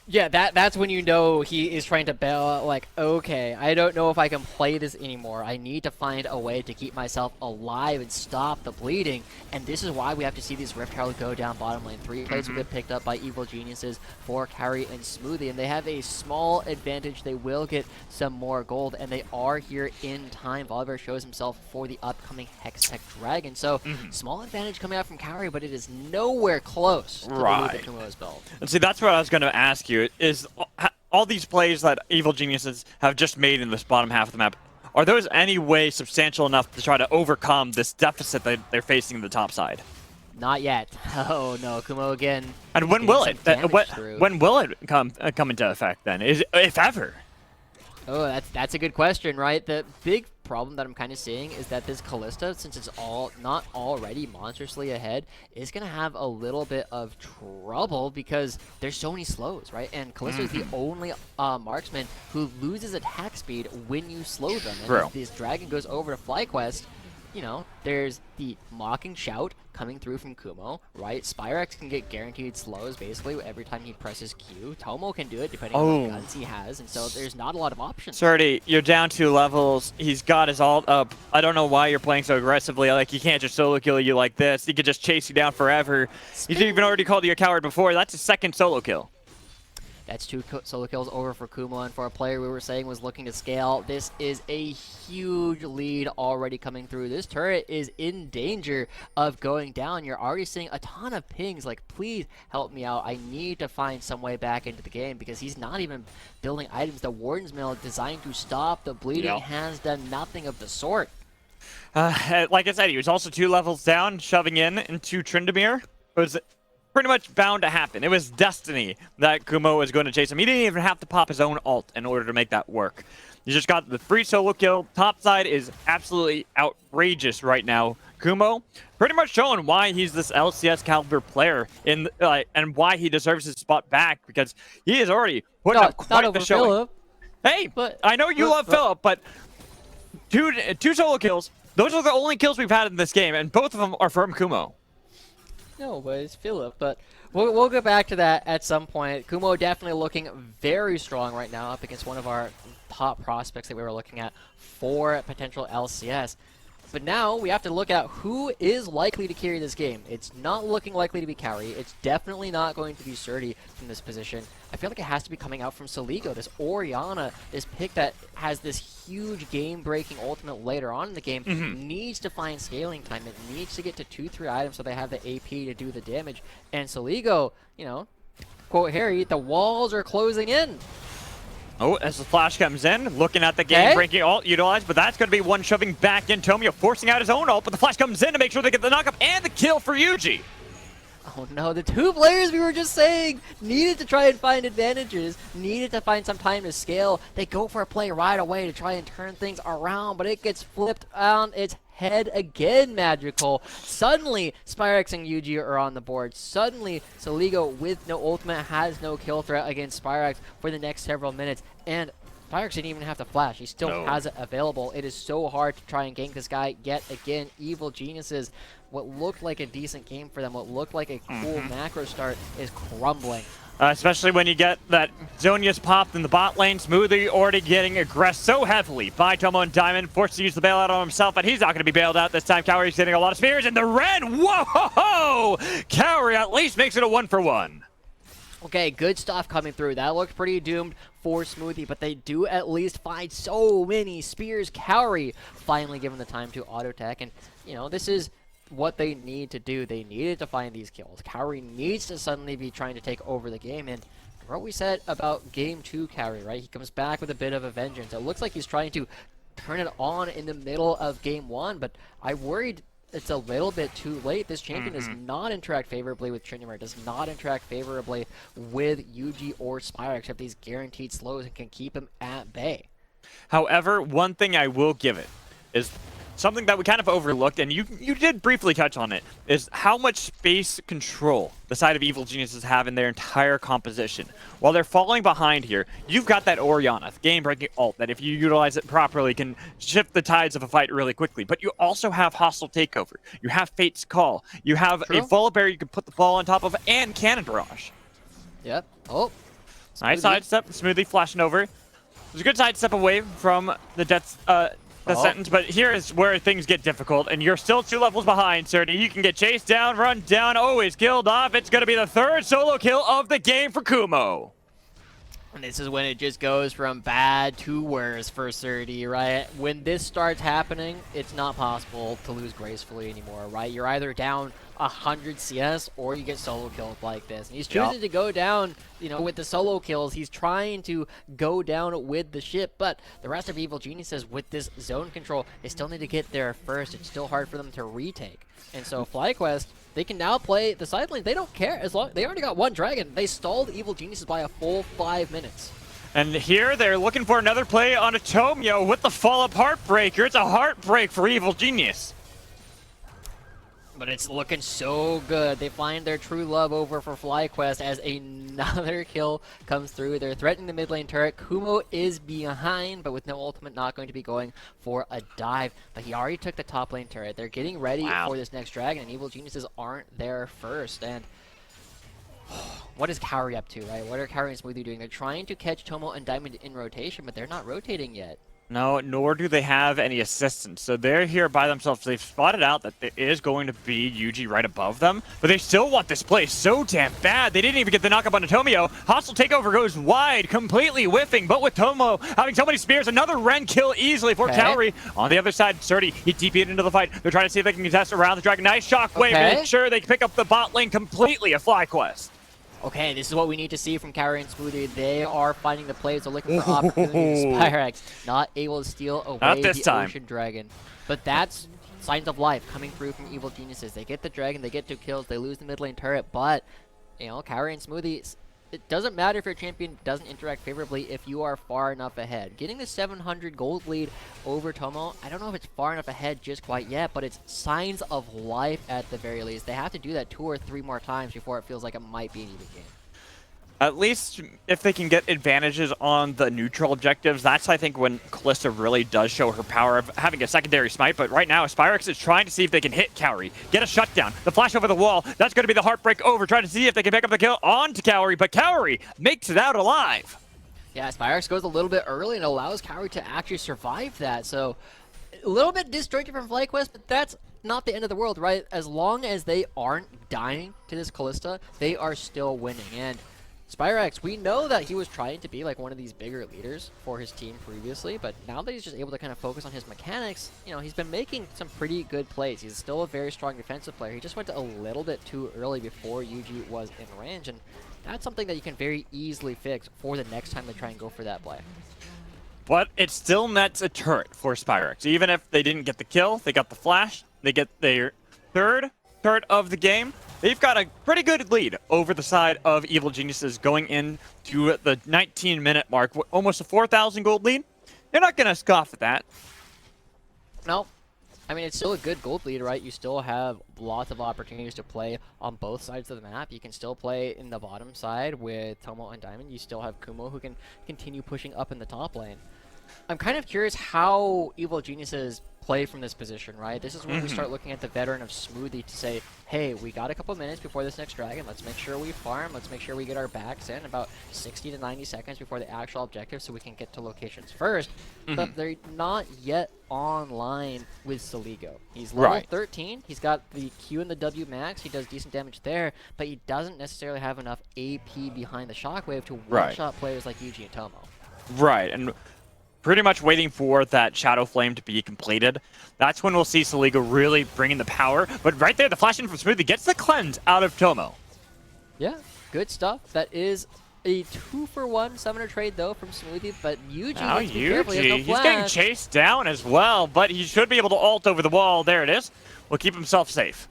[SPEAKER 2] Yeah, that's when you know he is trying to bail out, like, okay, I don't know if I can play this anymore. I need to find a way to keep myself alive and stop the bleeding. And this is why we have to see these Rift Herald go down bottom lane. 3 plays will get picked up by Evil Geniuses for Kaori and Smoothie. And they have a small advantage. They will get some more gold. And they are here in time. Volibear shows himself for the upcoming Hextech Dragon. So, small advantage coming out from Kaori, but it is nowhere close to the loot that Kumo's built.
[SPEAKER 1] And see, that's what I was going to ask you. Is all these plays that Evil Geniuses have just made in this bottom half of the map, are those any way substantial enough to try to overcome this deficit that they're facing in the top side?
[SPEAKER 2] Not yet. Oh no, Kumo again.
[SPEAKER 1] And when will it? When will it come into effect then? If ever?
[SPEAKER 2] Oh, that's a good question, right? The big problem that I'm kind of seeing is that this Callista, since it's not already monstrously ahead, is going to have a little bit of trouble because there's so many slows, right? And Callista is the only marksman who loses attack speed when you slow them. And if this dragon goes over to FlyQuest, you know, there's the mocking shout coming through from Kumo, right? Spyrex can get guaranteed slows basically every time he presses Q. Tomo can do it depending on what guns he has, and so there's not a lot of options.
[SPEAKER 1] Surdy, you're down 2 levels. He's got his ult up. I don't know why you're playing so aggressively. Like, he can't just solo kill you like this. He could just chase you down forever. He's even already called you a coward before. That's his 2nd solo kill.
[SPEAKER 2] That's 2 solo kills over for Kumo, and for a player we were saying was looking to scale, this is a huge lead already coming through. This turret is in danger of going down. You're already seeing a ton of pings, like, please help me out. I need to find some way back into the game because he's not even building items. The Warden's Mill designed to stop the bleeding has done nothing of the sort.
[SPEAKER 1] Like I said, he was also 2 levels down, shoving into Tryndamere. It was pretty much bound to happen. It was destiny that Kumo was going to chase him. He didn't even have to pop his own ult in order to make that work. You just got the free solo kill. Top side is absolutely outrageous right now. Kumo, pretty much showing why he's this LCS caliber player and why he deserves his spot back, because he is already putting up
[SPEAKER 2] not
[SPEAKER 1] quite
[SPEAKER 2] over
[SPEAKER 1] the showing.
[SPEAKER 2] Phillip.
[SPEAKER 1] Hey,
[SPEAKER 2] But-
[SPEAKER 1] I know you love Phillip, but two solo kills. Those are the only kills we've had in this game, and both of them are from Kumo.
[SPEAKER 2] No, but it's Phillip. But we'll get back to that at some point. Kumo definitely looking very strong right now up against one of our top prospects that we were looking at for potential LCS. But now we have to look at who is likely to carry this game. It's not looking likely to be Carry. It's definitely not going to be Surdy from this position. I feel like it has to be coming out from Soligo, this Orianna, this pick that has this huge game-breaking ultimate later on in the game, needs to find scaling time. It needs to get to 2-3 items so they have the AP to do the damage. And Soligo, you know, quote Harry, the walls are closing in.
[SPEAKER 1] Oh, as the flash comes in, looking at the game-breaking ult utilized, but that's going to be one shoving back in. Tomio forcing out his own ult, but the flash comes in to make sure they get the knockup and the kill for Yuji.
[SPEAKER 2] Oh no, the two players we were just saying needed to try and find advantages, needed to find some time to scale. They go for a play right away to try and turn things around, but it gets flipped on its head again, Magical. Suddenly, Spyrex and Yuji are on the board. Suddenly, Soligo with no ultimate has no kill threat against Spyrex for the next several minutes, and Spyrex didn't even have to flash. He still has it available. It is so hard to try and gank this guy yet again. Evil Geniuses, what looked like a decent game for them, what looked like a cool macro start, is crumbling.
[SPEAKER 1] Especially when you get that Zonia's popped in the bot lane. Smoothie already getting aggressed so heavily by Tomo and Diamond, forced to use the bailout on himself, but he's not going to be bailed out this time. Cowrie's getting a lot of spears, and the red, whoa! Cowrie at least makes it a 1-for-1.
[SPEAKER 2] Okay, good stuff coming through. That looked pretty doomed for Smoothie, but they do at least find so many spears. Cowrie finally given the time to auto tech, and you know, this is what they need to do. They needed to find these kills. Cowrie needs to suddenly be trying to take over the game, and what we said about game 2 Cowrie, right? He comes back with a bit of a vengeance. It looks like he's trying to turn it on in the middle of game 1, but I worried it's a little bit too late. This champion does not interact favorably with Trinimir, does not interact favorably with Yuji or Spyrex, except these guaranteed slows and can keep him at bay.
[SPEAKER 1] However, one thing I will give it is something that we kind of overlooked, and you did briefly touch on it, is how much space control the side of Evil Geniuses have in their entire composition. While they're falling behind here, you've got that Orianna, game-breaking ult, that if you utilize it properly can shift the tides of a fight really quickly. But you also have Hostile Takeover. You have Fate's Call. You have a Volibear you can put the ball on top of, and Cannon Barrage.
[SPEAKER 2] Yep. Oh.
[SPEAKER 1] Nice sidestep. Smoothly flashing over. There's a good sidestep away from the death sentence, but here is where things get difficult, and you're still 2 levels behind, Surdy. You can get chased down, run down, always killed off. It's going to be the 3rd solo kill of the game for Kumo.
[SPEAKER 2] And this is when it just goes from bad to worse for Surdy, right? When this starts happening, it's not possible to lose gracefully anymore, right? You're either down 100 CS or you get solo killed like this. And he's choosing to go down, you know, with the solo kills. He's trying to go down with the ship, but the rest of Evil Geniuses with this zone control, they still need to get there first. It's still hard for them to retake. And so FlyQuest, they can now play the side lane. They don't care as long they already got 1 dragon. They stalled Evil Geniuses by a full 5 minutes.
[SPEAKER 1] And here they're looking for another play on a Tomio with the follow-up Heartbreaker. It's a heartbreak for Evil Genius.
[SPEAKER 2] But it's looking so good. They find their true love over for FlyQuest as another kill comes through. They're threatening the mid lane turret. Kumo is behind, but with no ultimate, not going to be going for a dive. But he already took the top lane turret. They're getting ready for this next dragon, and Evil Geniuses aren't there first. And what is Cowrie up to, right? What are Cowrie and Smoothie doing? They're trying to catch Tomo and Diamond in rotation, but they're not rotating yet.
[SPEAKER 1] No, nor do they have any assistance. So they're here by themselves. They've spotted out that there is going to be Yuji right above them, but they still want this play so damn bad. They didn't even get the knockup on Tomio. Hostile Takeover goes wide, completely whiffing, but with Tomo having so many spears, another Ren kill easily for Cowrie. On the other side, Surdy, he TP'd into the fight. They're trying to see if they can contest around the dragon. Nice shockwave, make sure they pick up the bot lane completely, a FlyQuest.
[SPEAKER 2] Okay, this is what we need to see from Cowrie and Smoothie. They are finding the plays. They're looking for opportunities. Spyrex not able to steal away the Ocean Dragon. But that's signs of life coming through from Evil Geniuses. They get the dragon, they get 2 kills, they lose the mid lane turret, but, you know, Cowrie and Smoothie it doesn't matter if your champion doesn't interact favorably if you are far enough ahead. Getting the 700 gold lead over Tomo, I don't know if it's far enough ahead just quite yet, but it's signs of life at the very least. They have to do that 2 or 3 more times before it feels like it might be an even game.
[SPEAKER 1] At least if they can get advantages on the neutral objectives, that's, I think, when Kalista really does show her power of having a secondary smite. But right now, Spyrex is trying to see if they can hit Cowrie, get a shutdown. The flash over the wall, that's going to be the heartbreak over, trying to see if they can pick up the kill onto Cowrie, but Cowrie makes it out alive.
[SPEAKER 2] Yeah, Spyrex goes a little bit early and allows Cowrie to actually survive that. So a little bit disjointed from FlyQuest, but that's not the end of the world, right? As long as they aren't dying to this Kalista, they are still winning. And Spyrex, we know that he was trying to be like one of these bigger leaders for his team previously, but now that he's just able to kind of focus on his mechanics, you know, he's been making some pretty good plays. He's still a very strong defensive player. He just went a little bit too early before Yuji was in range, and that's something that you can very easily fix for the next time they try and go for that play.
[SPEAKER 1] But it still nets a turret for Spyrex. Even if they didn't get the kill, they got the flash, they get their third turret of the game. They've got a pretty good lead over the side of Evil Geniuses going into the 19-minute mark. Almost a 4,000 gold lead. They're not going to scoff at that.
[SPEAKER 2] No. I mean, it's still a good gold lead, right? You still have lots of opportunities to play on both sides of the map. You can still play in the bottom side with Tomo and Diamond. You still have Kumo who can continue pushing up in the top lane. I'm kind of curious how Evil Geniuses play from this position, right? This is when we start looking at the veteran of Smoothie to say, hey, we got a couple minutes before this next dragon. Let's make sure we farm. Let's make sure we get our backs in about 60 to 90 seconds before the actual objective so we can get to locations first. But they're not yet online with Saligo. He's level 13. He's got the Q and the W max. He does decent damage there, but he doesn't necessarily have enough AP behind the shockwave to one-shot players like Yuji and Tomo.
[SPEAKER 1] Right, and pretty much waiting for that Shadow Flame to be completed. That's when we'll see Saligo really bringing the power. But right there, the flash in from Smoothie gets the cleanse out of Tomo.
[SPEAKER 2] Yeah, good stuff. That is a 2-for-1 summoner trade, though, from Smoothie, but Yuji
[SPEAKER 1] Now
[SPEAKER 2] needs to be careful. He has no
[SPEAKER 1] he's getting
[SPEAKER 2] flash.
[SPEAKER 1] chased down as well, but he should be able to ult over the wall. There it is. Will keep himself safe.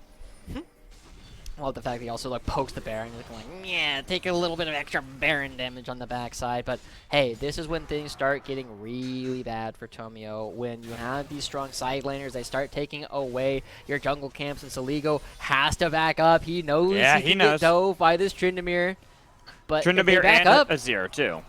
[SPEAKER 2] Well, the fact that he also like pokes the Baron, like, yeah, take a little bit of extra Baron damage on the backside. But hey, this is when things start getting really bad for Tomio. When you have these strong side laners, they start taking away your jungle camps, and Saligo has to back up. He knows he can get dove by this Tryndamere. But
[SPEAKER 1] Tryndamere
[SPEAKER 2] back
[SPEAKER 1] and
[SPEAKER 2] up,
[SPEAKER 1] Azir too.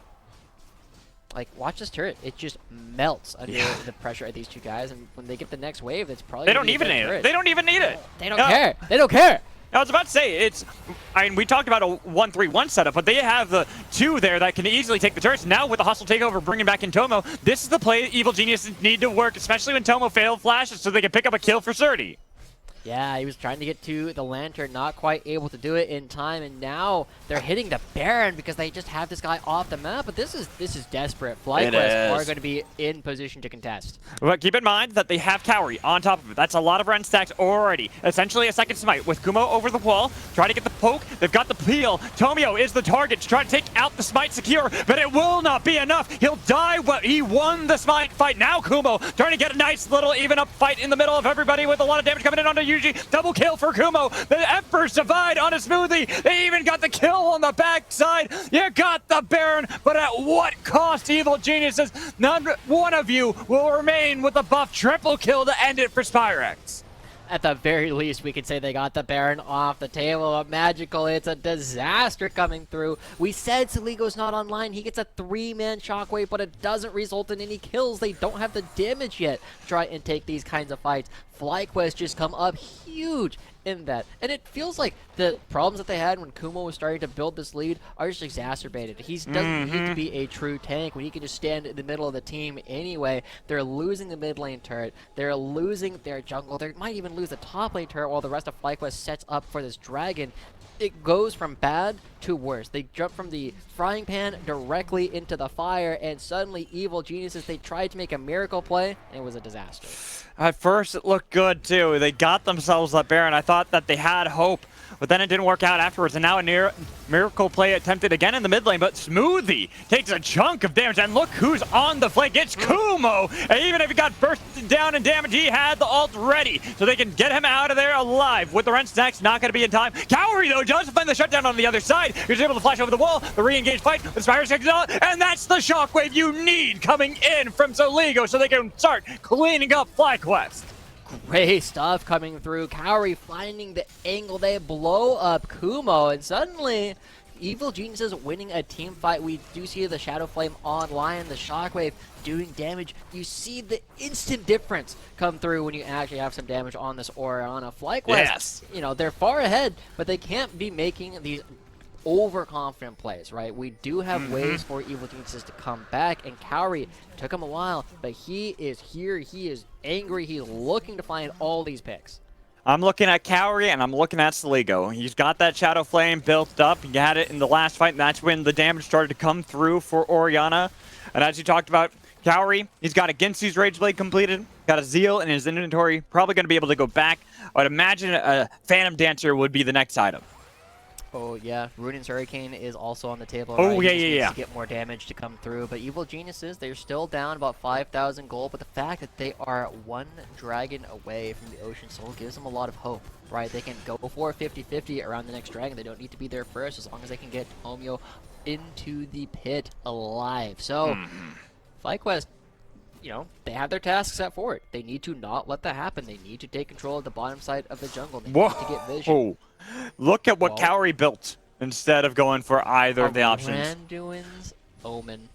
[SPEAKER 2] Like, watch this turret. It just melts under the pressure of these two guys. And when they get the next wave, it's probably
[SPEAKER 1] They don't even need it. They don't even need it.
[SPEAKER 2] They don't care. They don't care.
[SPEAKER 1] I was about to say, I mean, we talked about a 1-3-1 setup, but they have the 2 there that can easily take the turrets. Now with the hostile takeover bringing back in Tomo, this is the play that Evil Geniuses need to work, especially when Tomo failed flashes so they can pick up a kill for Surdy.
[SPEAKER 2] Yeah, he was trying to get to the Lantern, not quite able to do it in time, and now they're hitting the Baron because they just have this guy off the map. But this is desperate. FlyQuest are going to be in position to contest.
[SPEAKER 1] But keep in mind that they have Cowrie on top of it. That's a lot of run stacks already. Essentially a second smite with Kumo over the wall, trying to get the poke. They've got the peel. Tomio is the target to try to take out the smite secure, but it will not be enough. He'll die, but he won the smite fight. Now Kumo trying to get a nice little even up fight in the middle of everybody with a lot of damage coming in onto Yuji. Double kill for Kumo. The Emperor's Divide on a Smoothie. They even got the kill on the backside. You got the Baron, but at what cost, Evil Geniuses? None one of you will remain with the buff triple kill to end it for Spyrex.
[SPEAKER 2] At the very least, we could say they got the Baron off the table. Magical, it's a disaster coming through. We said Saligo's not online. He gets a 3-man shockwave, but it doesn't result in any kills. They don't have the damage yet to try and take these kinds of fights. FlyQuest just come up huge in that. And it feels like the problems that they had when Kumo was starting to build this lead are just exacerbated. He doesn't need to be a true tank when he can just stand in the middle of the team anyway. They're losing the mid lane turret. They're losing their jungle. They might even lose the top lane turret while the rest of FlyQuest sets up for this dragon. It goes from bad to worse. They jump from the frying pan directly into the fire, and suddenly Evil Geniuses, they tried to make a miracle play, and it was a disaster.
[SPEAKER 1] At first, it looked good, too. They got themselves that Baron. I thought that they had hope but then it didn't work out afterwards. And now a near miracle play attempted again in the mid lane, but Smoothie takes a chunk of damage. And look who's on the flank. It's Kumo. And even if he got bursted down in damage, he had the ult ready, so they can get him out of there alive. With the Rent Stacks, not going to be in time. Cowrie, though, does find the shutdown on the other side. He's able to flash over the wall. The re-engage fight. The Spire takes out, and that's the shockwave you need coming in from Soligo so they can start cleaning up FlyQuest.
[SPEAKER 2] Great stuff coming through. Cowrie finding the angle. They blow up Kumo, and suddenly Evil Geniuses winning a team fight. We do see the Shadow Flame online, the Shockwave doing damage. You see the instant difference come through when you actually have some damage on this Orianna. FlyQuest,
[SPEAKER 1] Yes.
[SPEAKER 2] you know, they're far ahead, but they can't be making these overconfident plays, right? We do have ways for Evil Geniuses to come back, and Cowrie took him a while, but he is here, he is angry, he's looking to find all these picks.
[SPEAKER 1] I'm looking at Cowrie, and I'm looking at Soligo. He's got that Shadow Flame built up. He had it in the last fight, and that's when the damage started to come through for Orianna. And as you talked about, Cowrie, he's got a Ginsu's Rage Blade completed, got a Zeal in his inventory, probably going to be able to go back. I would imagine a Phantom Dancer would be the next item.
[SPEAKER 2] Oh yeah, Ruin's Hurricane is also on the table.
[SPEAKER 1] Oh,
[SPEAKER 2] right?
[SPEAKER 1] yeah,
[SPEAKER 2] He just
[SPEAKER 1] yeah,
[SPEAKER 2] needs
[SPEAKER 1] yeah.
[SPEAKER 2] to get more damage to come through, but Evil Geniuses, they're still down about 5,000 gold, but the fact that they are one dragon away from the Ocean Soul gives them a lot of hope, right? They can go for 50-50 around the next dragon. They don't need to be there first as long as they can get Tomio into the pit alive. So, FlyQuest, you know, they have their tasks set for it. They need to not let that happen. They need to take control of the bottom side of the jungle. They need to get vision.
[SPEAKER 1] Look at what
[SPEAKER 2] Whoa.
[SPEAKER 1] Cowrie built instead of going for either of the options.
[SPEAKER 2] Randuin's Omen.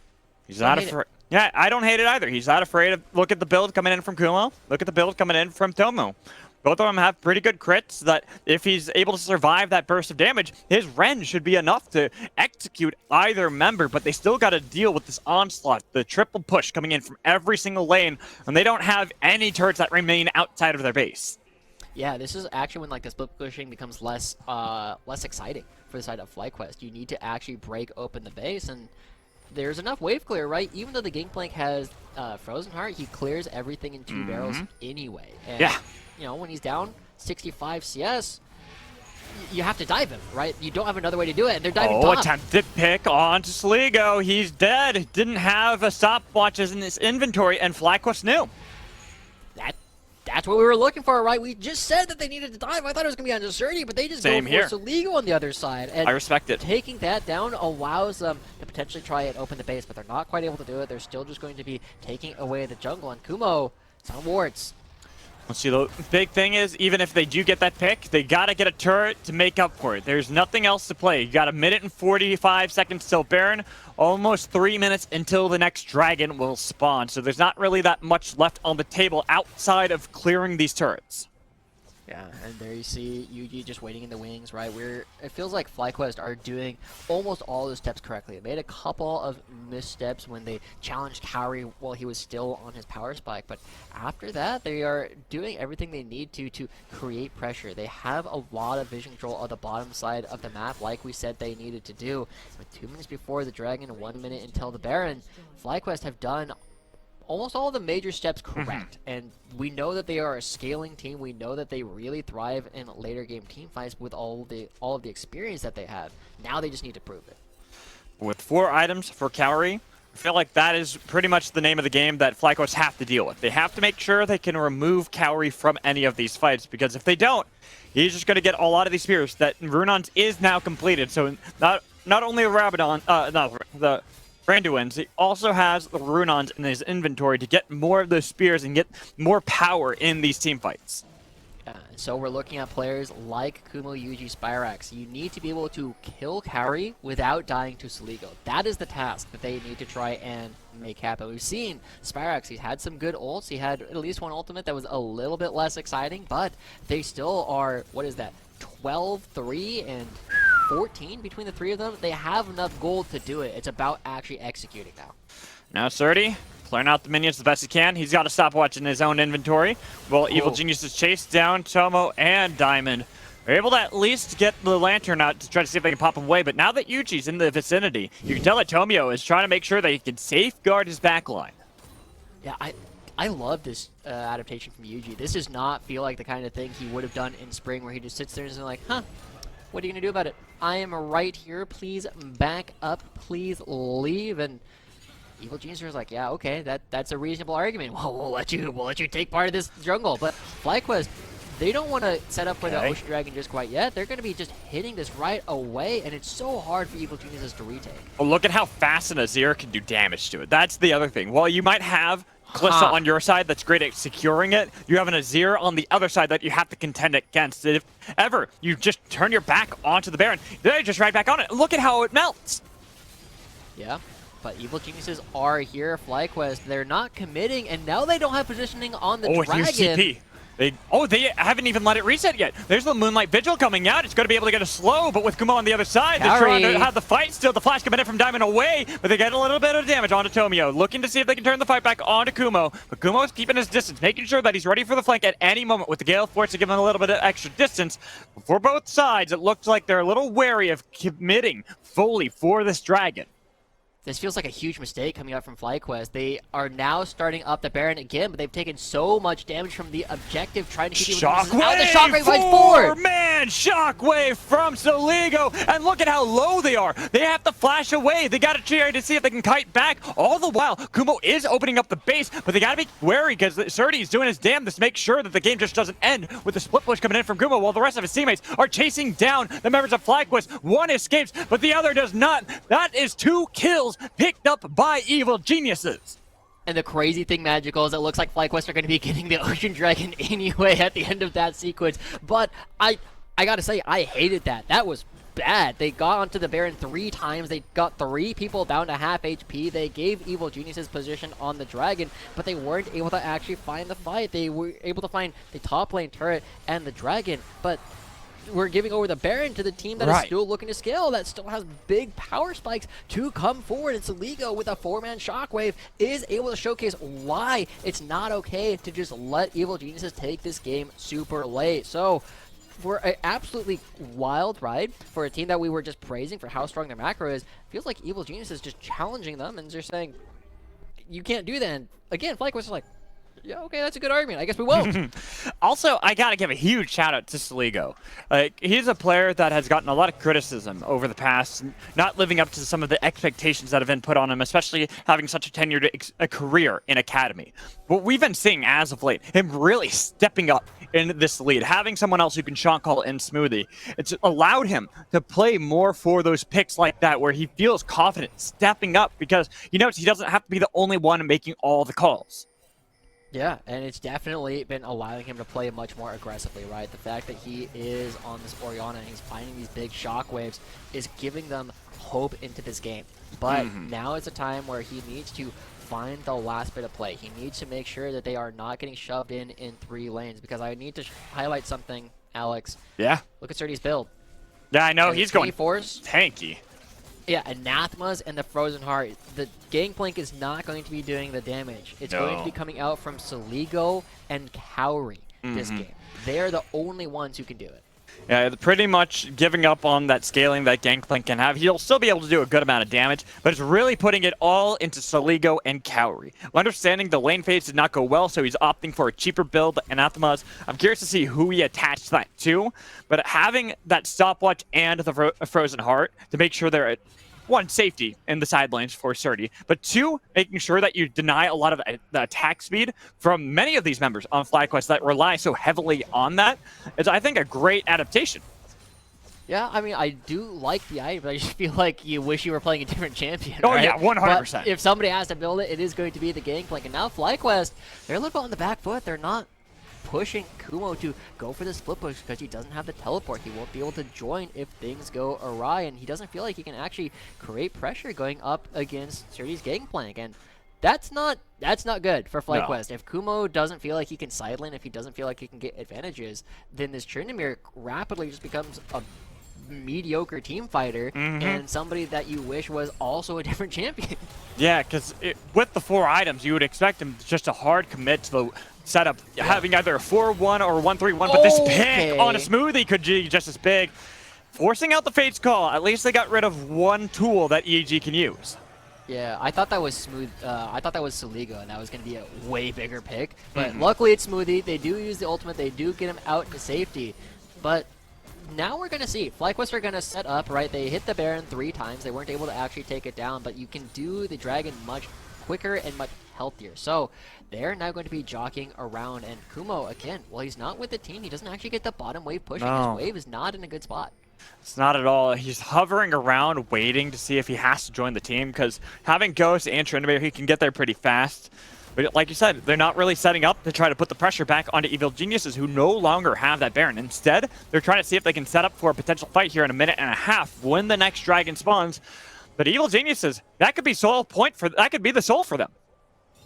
[SPEAKER 1] He's not afraid. Yeah, I don't hate it either. He's not afraid of. Look at the build coming in from Kumo. Look at the build coming in from Tomo. Both of them have pretty good crits that if he's able to survive that burst of damage, his Ren should be enough to execute either member, but they still got to deal with this onslaught, the triple push coming in from every single lane, and they don't have any turrets that remain outside of their base.
[SPEAKER 2] Yeah, this is actually when like the split pushing becomes less exciting for the side of FlyQuest. You need to actually break open the base, and there's enough wave clear, right? Even though the Gangplank has Frozen Heart, he clears everything in 2 barrels anyway. And,
[SPEAKER 1] Yeah.
[SPEAKER 2] you know, when he's down 65 CS, you have to dive him, right? You don't have another way to do it, and they're diving top.
[SPEAKER 1] Attempted pick onto Sligo. He's dead. Didn't have a stopwatches in his inventory, and FlyQuest knew.
[SPEAKER 2] That's what we were looking for, right? We just said that they needed to dive. I thought it was going to be on Deserti, but they just
[SPEAKER 1] Same
[SPEAKER 2] go
[SPEAKER 1] here.
[SPEAKER 2] for Soligo on the other side. And
[SPEAKER 1] I respect it.
[SPEAKER 2] taking that down allows them to potentially try and open the base, but they're not quite able to do it. They're still just going to be taking away the jungle, and Kumo, it's on wards.
[SPEAKER 1] Let's see, the big thing is, even if they do get that pick, they got to get a turret to make up for it. There's nothing else to play. You got 1 minute and 45 seconds till Baron, almost 3 minutes until the next dragon will spawn. So there's not really that much left on the table outside of clearing these turrets.
[SPEAKER 2] Yeah, and there you see Yuji just waiting in the wings, right? It feels like FlyQuest are doing almost all the steps correctly. They made a couple of missteps when they challenged Cowrie while he was still on his power spike, but after that, they are doing everything they need to create pressure. They have a lot of vision control on the bottom side of the map, like we said they needed to do. With 2 minutes before the Dragon and 1 minute until the Baron, FlyQuest have done almost all the major steps correct, and we know that they are a scaling team. We know that they really thrive in later game team fights with all of the experience that they have. Now they just need to prove it.
[SPEAKER 1] With 4 items for Cowrie, I feel like that is pretty much the name of the game that FlyQuest have to deal with. They have to make sure they can remove Cowrie from any of these fights, because if they don't, he's just going to get a lot of these spears. That Runon's is now completed, so not only the Randuin's, he also has the Runons in his inventory to get more of those spears and get more power in these team fights.
[SPEAKER 2] So we're looking at players like Kumo, Yuji, Spirax. You need to be able to kill Cowrie without dying to Soligo. That is the task that they need to try and make happen. We've seen Spirax, he's had some good ults. He had at least one ultimate that was a little bit less exciting, but they still are, what is that, 12, 3, and 14 between the 3 of them. They have enough gold to do it. It's about actually executing now.
[SPEAKER 1] Now Surdy, clearing out the minions the best he can. He's got a stopwatch in his own inventory. While Evil Geniuses chase down Tomo and Diamond. They're able to at least get the lantern out to try to see if they can pop him away. But now that Yuji's in the vicinity, you can tell that Tomio is trying to make sure that he can safeguard his backline.
[SPEAKER 2] Yeah, I love this adaptation from Yuji. This does not feel like the kind of thing he would have done in spring, where he just sits there and is like, huh, What are you gonna do about it? I am right here. Please back up. Please leave. And Evil Genius is like, yeah, okay, that's a reasonable argument. Well, we'll let you take part of this jungle. But FlyQuest, they don't want to set up for the Ocean Dragon just quite yet. They're going to be just hitting this right away, and it's so hard for Evil Geniuses to retake.
[SPEAKER 1] Well, look at how fast an Azir can do damage to it. That's the other thing. While you might have Kalista on your side that's great at securing it, you have an Azir on the other side that you have to contend against. If ever you just turn your back onto the Baron, they're just right back on it. Look at how it melts.
[SPEAKER 2] Yeah. But Evil Geniuses are here. FlyQuest, they're not committing, and now they don't have positioning on the dragon.
[SPEAKER 1] Here's CP. They haven't even let it reset yet. There's the Moonlight Vigil coming out. It's going to be able to get a slow, but with Kumo on the other side, they're trying to have the fight still. The flash coming in from Diamond away, but they get a little bit of damage onto Tomio. Looking to see if they can turn the fight back onto Kumo, but Kumo is keeping his distance, making sure that he's ready for the flank at any moment with the Gale Force to give him a little bit of extra distance. For both sides, it looks like they're a little wary of committing fully for this dragon.
[SPEAKER 2] This feels like a huge mistake coming out from FlyQuest. They are now starting up the Baron again, but they've taken so much damage from the objective trying to keep you out. The Shockwave by 4!
[SPEAKER 1] Man, Shockwave from Soligo, and look at how low they are. They have to flash away. They got to try to see if they can kite back. All the while, Kumo is opening up the base, but they got to be wary because Surdy is doing his damnedest to make sure that the game just doesn't end with the split push coming in from Kumo while the rest of his teammates are chasing down the members of FlyQuest. One escapes, but the other does not. That is 2 kills picked up by Evil Geniuses.
[SPEAKER 2] And the crazy thing, Magical, is it looks like FlyQuest are going to be getting the Ocean Dragon anyway at the end of that sequence. But I gotta say, I hated that. That was bad. They got onto the Baron 3 times. They got 3 people down to half HP. They gave Evil Geniuses position on the Dragon, but they weren't able to actually find the fight. They were able to find the top lane turret and the Dragon, but we're giving over the Baron to the team that is still looking to scale, that still has big power spikes to come forward. And Soligo with a 4-man Shockwave is able to showcase why it's not okay to just let Evil Geniuses take this game super late. So for an absolutely wild ride for a team that we were just praising for how strong their macro is, feels like Evil Genius is just challenging them and just saying, you can't do that. And again, FlyQuest is like, yeah, okay, that's a good argument. I guess we won't.
[SPEAKER 1] Also, I gotta give a huge shout out to Soligo. He's a player that has gotten a lot of criticism over the past, not living up to some of the expectations that have been put on him, especially having such a tenured career in Academy. What we've been seeing as of late, him really stepping up in this lead, having someone else who can shot call in smoothie. It's allowed him to play more for those picks like that, where he feels confident stepping up because he knows he doesn't have to be the only one making all the calls.
[SPEAKER 2] Yeah, and it's definitely been allowing him to play much more aggressively, right? The fact that he is on this Orianna and he's finding these big shockwaves is giving them hope into this game. But now is a time where he needs to find the last bit of play. He needs to make sure that they are not getting shoved in 3 lanes, because I need to highlight something, Alex.
[SPEAKER 1] Yeah.
[SPEAKER 2] Look at Surdy's build.
[SPEAKER 1] Yeah, I know. He's going
[SPEAKER 2] force
[SPEAKER 1] tanky.
[SPEAKER 2] Yeah, Anathemas and the Frozen Heart. The Gangplank is not going to be doing the damage. It's going to be coming out from Soligo and Cowrie this game. They're the only ones who can do it.
[SPEAKER 1] Yeah, pretty much giving up on that scaling that Gangplank can have. He'll still be able to do a good amount of damage, but it's really putting it all into Soligo and Cowrie. Understanding the lane phase did not go well, so he's opting for a cheaper build, Anathemas. I'm curious to see who he attached that to, but having that stopwatch and the Frozen Heart to make sure they're at 1, safety in the side lanes for Surdy, but 2, making sure that you deny a lot of the attack speed from many of these members on FlyQuest that rely so heavily on that is, I think, a great adaptation.
[SPEAKER 2] Yeah, I mean, I do like the item, but I just feel like you wish you were playing a different champion.
[SPEAKER 1] Oh,
[SPEAKER 2] right?
[SPEAKER 1] yeah, 100%.
[SPEAKER 2] But if somebody has to build it, it is going to be the Gangplank. And now FlyQuest, they're a little bit on the back foot. They're not pushing Kumo to go for the split push because he doesn't have the teleport. He won't be able to join if things go awry, and he doesn't feel like he can actually create pressure going up against Surdy's Gangplank. And that's not good for FlyQuest. No. If Kumo doesn't feel like he can sideline, if he doesn't feel like he can get advantages, then this Tryndamere rapidly just becomes a mediocre team fighter and somebody that you wish was also a different champion. Yeah, because with the 4 items, you would expect him just to hard commit to the setup, having either a 4-1 or a 1-3-1, but this pick on a smoothie could be just as big. Forcing out the Fate's Call, at least they got rid of 1 tool that EG can use. Yeah, I thought that was smooth. I thought that was Soligo, and that was going to be a way bigger pick. But luckily it's Smoothie. They do use the ultimate. They do get him out to safety. But now we're going to see. FlyQuest are going to set up, right? They hit the Baron 3 times. They weren't able to actually take it down, but you can do the Dragon much quicker and much healthier. So they're now going to be jockeying around, and Kumo, again, well, he's not with the team. He doesn't actually get the bottom wave pushing.
[SPEAKER 1] No.
[SPEAKER 2] His wave is not in a good spot.
[SPEAKER 1] It's not at all. He's hovering around, waiting to see if he has to join the team, because having Ghost and Trinity, he can get there pretty fast. But like you said, they're not really setting up to try to put the pressure back onto Evil Geniuses, who no longer have that Baron. Instead, they're trying to see if they can set up for a potential fight here in a minute and a half when the next Dragon spawns. But Evil Geniuses, that could be that could be the soul for them.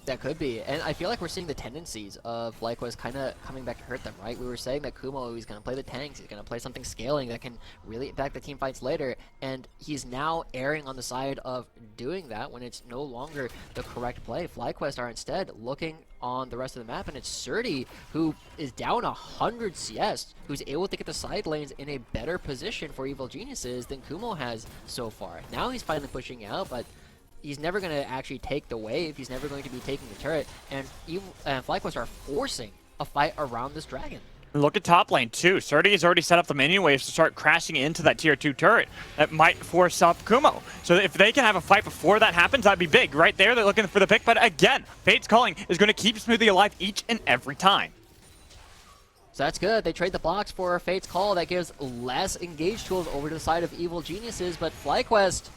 [SPEAKER 2] That could be, and I feel like we're seeing the tendencies of FlyQuest kind of coming back to hurt them, right? We were saying that Kumo, he's going to play the tanks, he's going to play something scaling that can really impact the team fights later, and he's now erring on the side of doing that when it's no longer the correct play. FlyQuest are instead looking on the rest of the map, and it's Surdy, who is down 100 CS, who's able to get the side lanes in a better position for Evil Geniuses than Kumo has so far. Now he's finally pushing out, but he's never going to actually take the wave. He's never going to be taking the turret. And FlyQuest are forcing a fight around this Dragon.
[SPEAKER 1] Look at top lane, too. Surdy has already set up the minion waves to start crashing into that tier 2 turret. That might force up Kumo. So if they can have a fight before that happens, that'd be big. Right there, they're looking for the pick. But again, Fate's Calling is going to keep Smoothie alive each and every time.
[SPEAKER 2] So that's good. They trade the blocks for Fate's Call. That gives less engage tools over to the side of Evil Geniuses. But FlyQuest...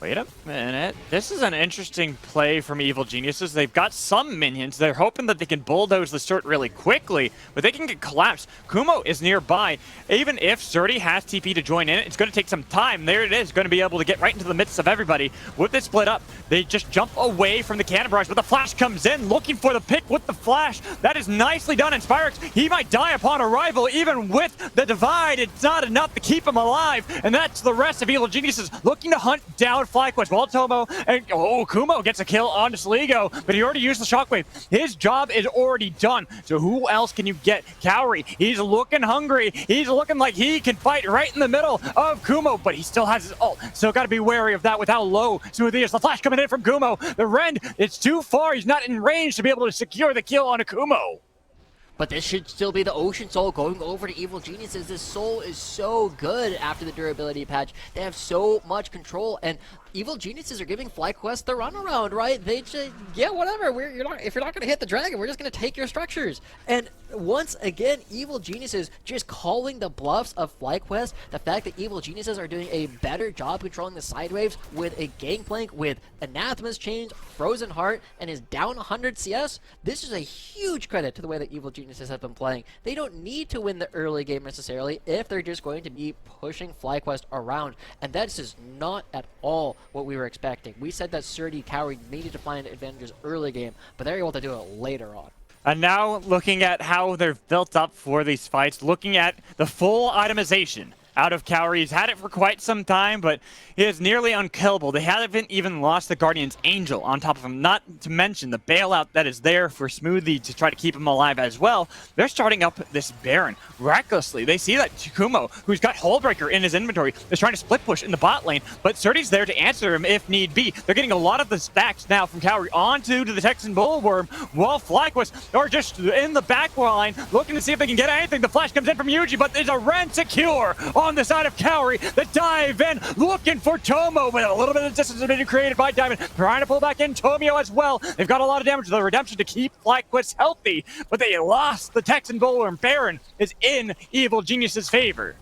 [SPEAKER 1] Wait a minute. This is an interesting play from Evil Geniuses. They've got some minions. They're hoping that they can bulldoze the start really quickly, but they can get collapsed. Kumo is nearby. Even if Surdy has TP to join in, it's going to take some time. There it is, going to be able to get right into the midst of everybody. With this split up, they just jump away from the cannon barrage, but the flash comes in, looking for the pick with the flash. That is nicely done, and Spyrex, he might die upon arrival. Even with the divide, it's not enough to keep him alive, and that's the rest of Evil Geniuses looking to hunt down FlyQuest. While Tomo and Kumo gets a kill on Sligo, but he already used the shockwave. His job is already done. So who else can you get? Kaori, he's looking hungry. He's looking like he can fight right in the middle of Kumo, but he still has his ult. So got to be wary of that with how low Smoothie is. The flash coming in from Kumo. The Rend, it's too far. He's not in range to be able to secure the kill on a Kumo.
[SPEAKER 2] But this should still be the Ocean Soul going over to Evil Geniuses. This Soul is so good after the durability patch. They have so much control, and Evil Geniuses are giving FlyQuest the runaround, right? They just, yeah, whatever. If you're not going to hit the Dragon, we're just going to take your structures. And once again, Evil Geniuses just calling the bluffs of FlyQuest. The fact that Evil Geniuses are doing a better job controlling the side waves with a Gangplank, with Anathema's Chains, Frozen Heart, and is down 100 CS. This is a huge credit to the way that Evil Geniuses have been playing. They don't need to win the early game necessarily if they're just going to be pushing FlyQuest around. And that is not at all what we were expecting. We said that Surdy Kaori needed to find advantages early game, but they're able to do it later on.
[SPEAKER 1] And now looking at how they're built up for these fights, looking at the full itemization out of Kaori. He's had it for quite some time, but he is nearly unkillable. They haven't even lost the Guardian's Angel on top of him, not to mention the bailout that is there for Smoothie to try to keep him alive as well. They're starting up this Baron recklessly. They see that Kumo, who's got Hullbreaker in his inventory, is trying to split push in the bot lane, but Surdy's there to answer him if need be. They're getting a lot of the stacks now from Kaori onto the Texan Bullworm, while FlyQuest are just in the back line looking to see if they can get anything. The flash comes in from Yuji, but there's a Rend secure on the side of Kaori. The dive in, looking for Tomo, but a little bit of distance has been created by Diamond, trying to pull back in Tomio as well. They've got a lot of damage to the Redemption to keep FlyQuest healthy, but they lost the Texan Bullworm. Baron is in Evil Genius's favor.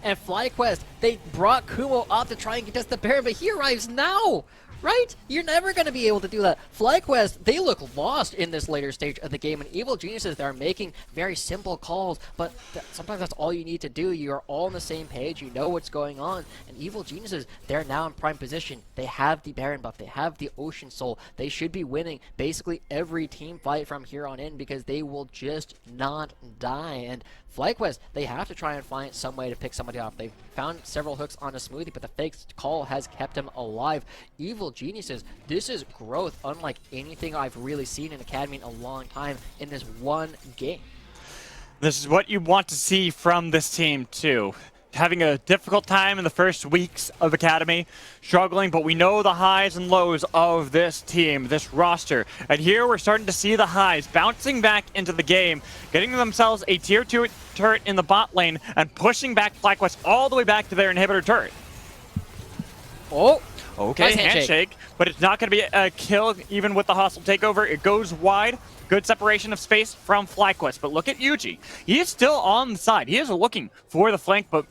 [SPEAKER 2] And FlyQuest, they brought Kumo up to try and contest the Baron, but he arrives now! Right? You're never going to be able to do that. FlyQuest, they look lost in this later stage of the game, and Evil Geniuses, they're making very simple calls, but sometimes that's all you need to do. You're all on the same page, you know what's going on, and Evil Geniuses, they're now in prime position. They have the Baron buff, they have the Ocean Soul. They should be winning basically every team fight from here on in because they will just not die. And FlyQuest, they have to try and find some way to pick somebody off. They've found several hooks on a Smoothie, but the fake call has kept him alive. Evil Geniuses, this is growth unlike anything I've really seen in Academy in a long time in this one game.
[SPEAKER 1] This is what you want to see from this team, too. having a difficult time in the first weeks of Academy, struggling, but we know the highs and lows of this team, this roster. And here we're starting to see the highs, bouncing back into the game, getting themselves a tier 2 turret in the bot lane, and pushing back FlyQuest all the way back to their inhibitor turret.
[SPEAKER 2] Oh,
[SPEAKER 1] Okay,
[SPEAKER 2] nice
[SPEAKER 1] handshake, but it's not going to be a kill even with the hostile takeover. It goes wide. Good separation of space from FlyQuest, but look at Yuji. He is still on the side. He is looking for the flank, but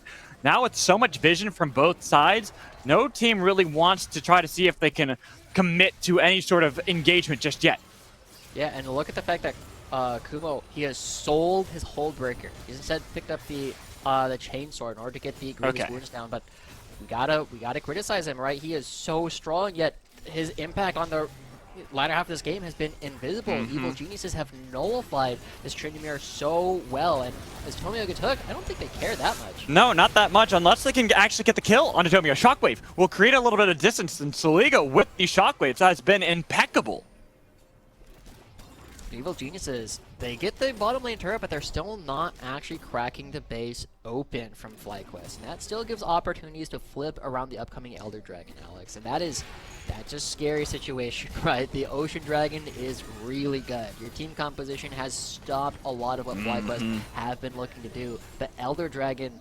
[SPEAKER 1] now with so much vision from both sides, no team really wants to try to see if they can commit to any sort of engagement just yet.
[SPEAKER 2] Yeah, and look at the fact that Kumo, he has sold his hold breaker. He's instead picked up the chainsaw in order to get the Grievous wounds down, but we gotta criticize him, right? He is so strong, yet his impact on the latter half of this game has been invisible. Evil Geniuses have nullified this Tryndamere so well, and as Tomio took, I don't think they care that much.
[SPEAKER 1] No, not that much, unless they can actually get the kill on Tomio. Shockwave will create a little bit of distance, and Soligo with the Shockwaves has been impeccable.
[SPEAKER 2] Evil Geniuses, they get the bottom lane turret, but they're still not actually cracking the base open from FlyQuest. And that still gives opportunities to flip around the upcoming Elder Dragon, Alex. And that's a scary situation, right? The Ocean Dragon is really good. Your team composition has stopped a lot of what FlyQuest have been looking to do. The Elder Dragon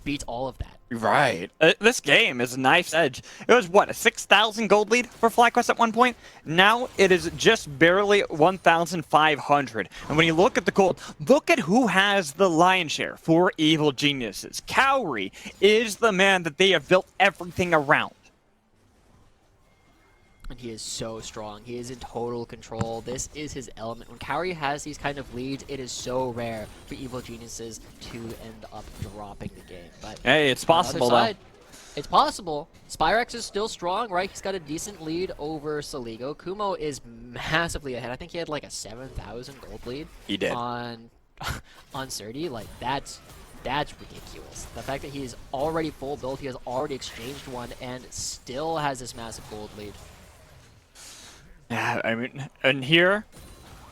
[SPEAKER 2] beats all of that.
[SPEAKER 1] Right. This game is a knife's edge. It was, what, a 6,000 gold lead for FlyQuest at one point? Now it is just barely 1,500. And when you look at the gold, look at who has the lion's share for Evil Geniuses. Cowrie is the man that they have built everything around.
[SPEAKER 2] And he is so strong. He is in total control. This is his element. When Cowrie has these kind of leads, it is so rare for Evil Geniuses to end up dropping the game. But
[SPEAKER 1] hey, it's possible,
[SPEAKER 2] though. It's possible. Spyrex is still strong, right? He's got a decent lead over Soligo. Kumo is massively ahead. I think he had like a 7,000 gold lead.
[SPEAKER 1] He did.
[SPEAKER 2] On Surdy. Like, that's ridiculous. The fact that he is already full build, he has already exchanged one, and still has this massive gold lead.
[SPEAKER 1] Yeah, I mean, and here,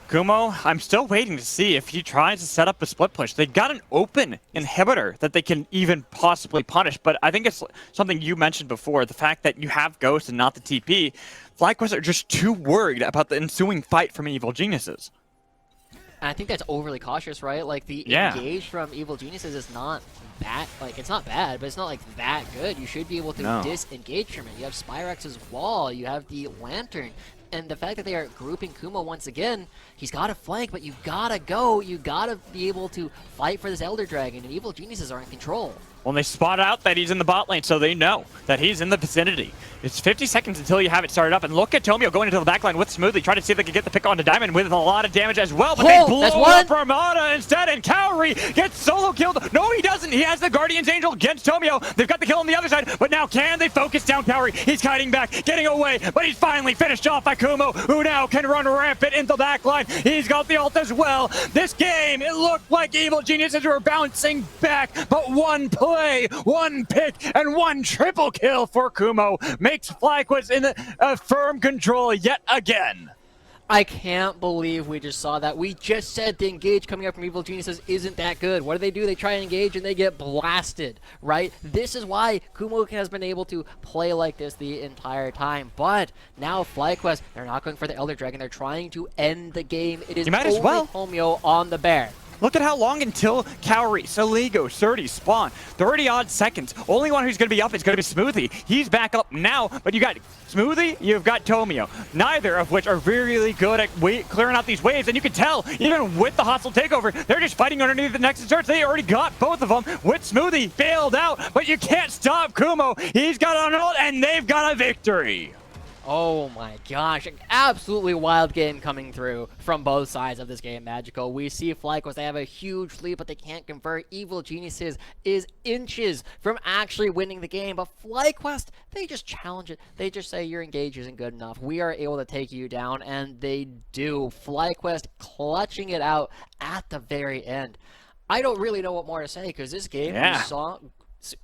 [SPEAKER 1] Kumo, I'm still waiting to see if he tries to set up a split push. They've got an open inhibitor that they can even possibly punish, but I think it's something you mentioned before, the fact that you have Ghost and not the TP. FlyQuest are just too worried about the ensuing fight from Evil Geniuses.
[SPEAKER 2] And I think that's overly cautious, right? Like, the engage from Evil Geniuses is not that, like, it's not bad, but it's not, like, that good. You should be able to disengage from it. You have Spyrex's wall, you have the Lantern, and the fact that they are grouping Kumo once again, he's got to flank, but you gotta go. You gotta be able to fight for this Elder Dragon, and Evil Geniuses are in control.
[SPEAKER 1] Well, they spot out that he's in the bot lane, so they know that he's in the vicinity. It's 50 seconds until you have it started up, and look at Tomio going into the backline with Smoothly, trying to see if they can get the pick onto Diamond with a lot of damage as well, but they blow up Ramada instead, and Cowrie gets solo killed. No, he doesn't. He has the Guardian's Angel against Tomio. They've got the kill on the other side, but now can they focus down Cowrie? He's kiting back, getting away, but he's finally finished off by Kumo, who now can run rampant into the backline. He's got the ult as well. This game, it looked like Evil Geniuses were bouncing back, but one play, one pick, and one triple kill for Kumo makes FlyQuest in firm control yet again.
[SPEAKER 2] I can't believe we just saw that. We just said the engage coming up from Evil Geniuses isn't that good. What do? They try and engage and they get blasted, right? This is why Kumo has been able to play like this the entire time. But now FlyQuest, they're not going for the Elder Dragon. They're trying to end the game. It is only Tomio on the bear.
[SPEAKER 1] Look at how long until Cowrie, Soligo, Surdy spawn. 30-odd seconds. Only one who's going to be up is going to be Smoothly. He's back up now, but you got Smoothly, you've got Tomio. Neither of which are really good at clearing out these waves, and you can tell, even with the hostile takeover, they're just fighting underneath the Nexus Turrets. They already got both of them with Smoothly bailed out, but you can't stop Kumo. He's got an ult, and they've got a victory.
[SPEAKER 2] Oh my gosh, an absolutely wild game coming through from both sides of this game, Magical. We see FlyQuest, they have a huge lead, but they can't convert. Evil Geniuses is inches from actually winning the game, but FlyQuest, they just challenge it. They just say your engage isn't good enough. We are able to take you down, and they do. FlyQuest clutching it out at the very end. I don't really know what more to say, because this game,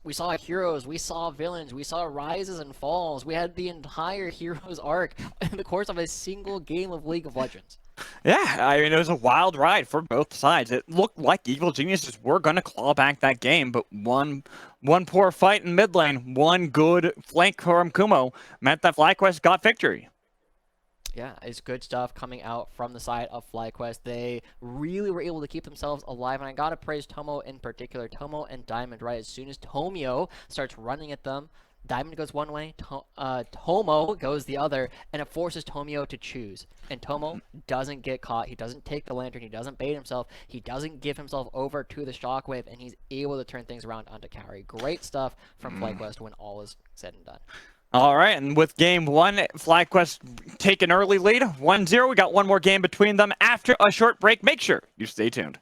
[SPEAKER 2] we saw heroes, we saw villains, we saw rises and falls. We had the entire heroes arc in the course of a single game of League of Legends.
[SPEAKER 1] Yeah, I mean, it was a wild ride for both sides. It looked like Evil Geniuses were going to claw back that game, but one poor fight in mid lane, one good flank from Kumo meant that FlyQuest got victory.
[SPEAKER 2] Yeah, it's good stuff coming out from the side of FlyQuest. They really were able to keep themselves alive, and I gotta praise Tomo in particular. Tomo and Diamond, right? As soon as Tomio starts running at them, Diamond goes one way, Tomo goes the other, and it forces Tomio to choose. And Tomo doesn't get caught. He doesn't take the lantern. He doesn't bait himself. He doesn't give himself over to the shockwave, and he's able to turn things around onto carry. Great stuff from FlyQuest when all is said and done.
[SPEAKER 1] All right, and with game one, FlyQuest take an early lead, 1-0. We got one more game between them after a short break. Make sure you stay tuned.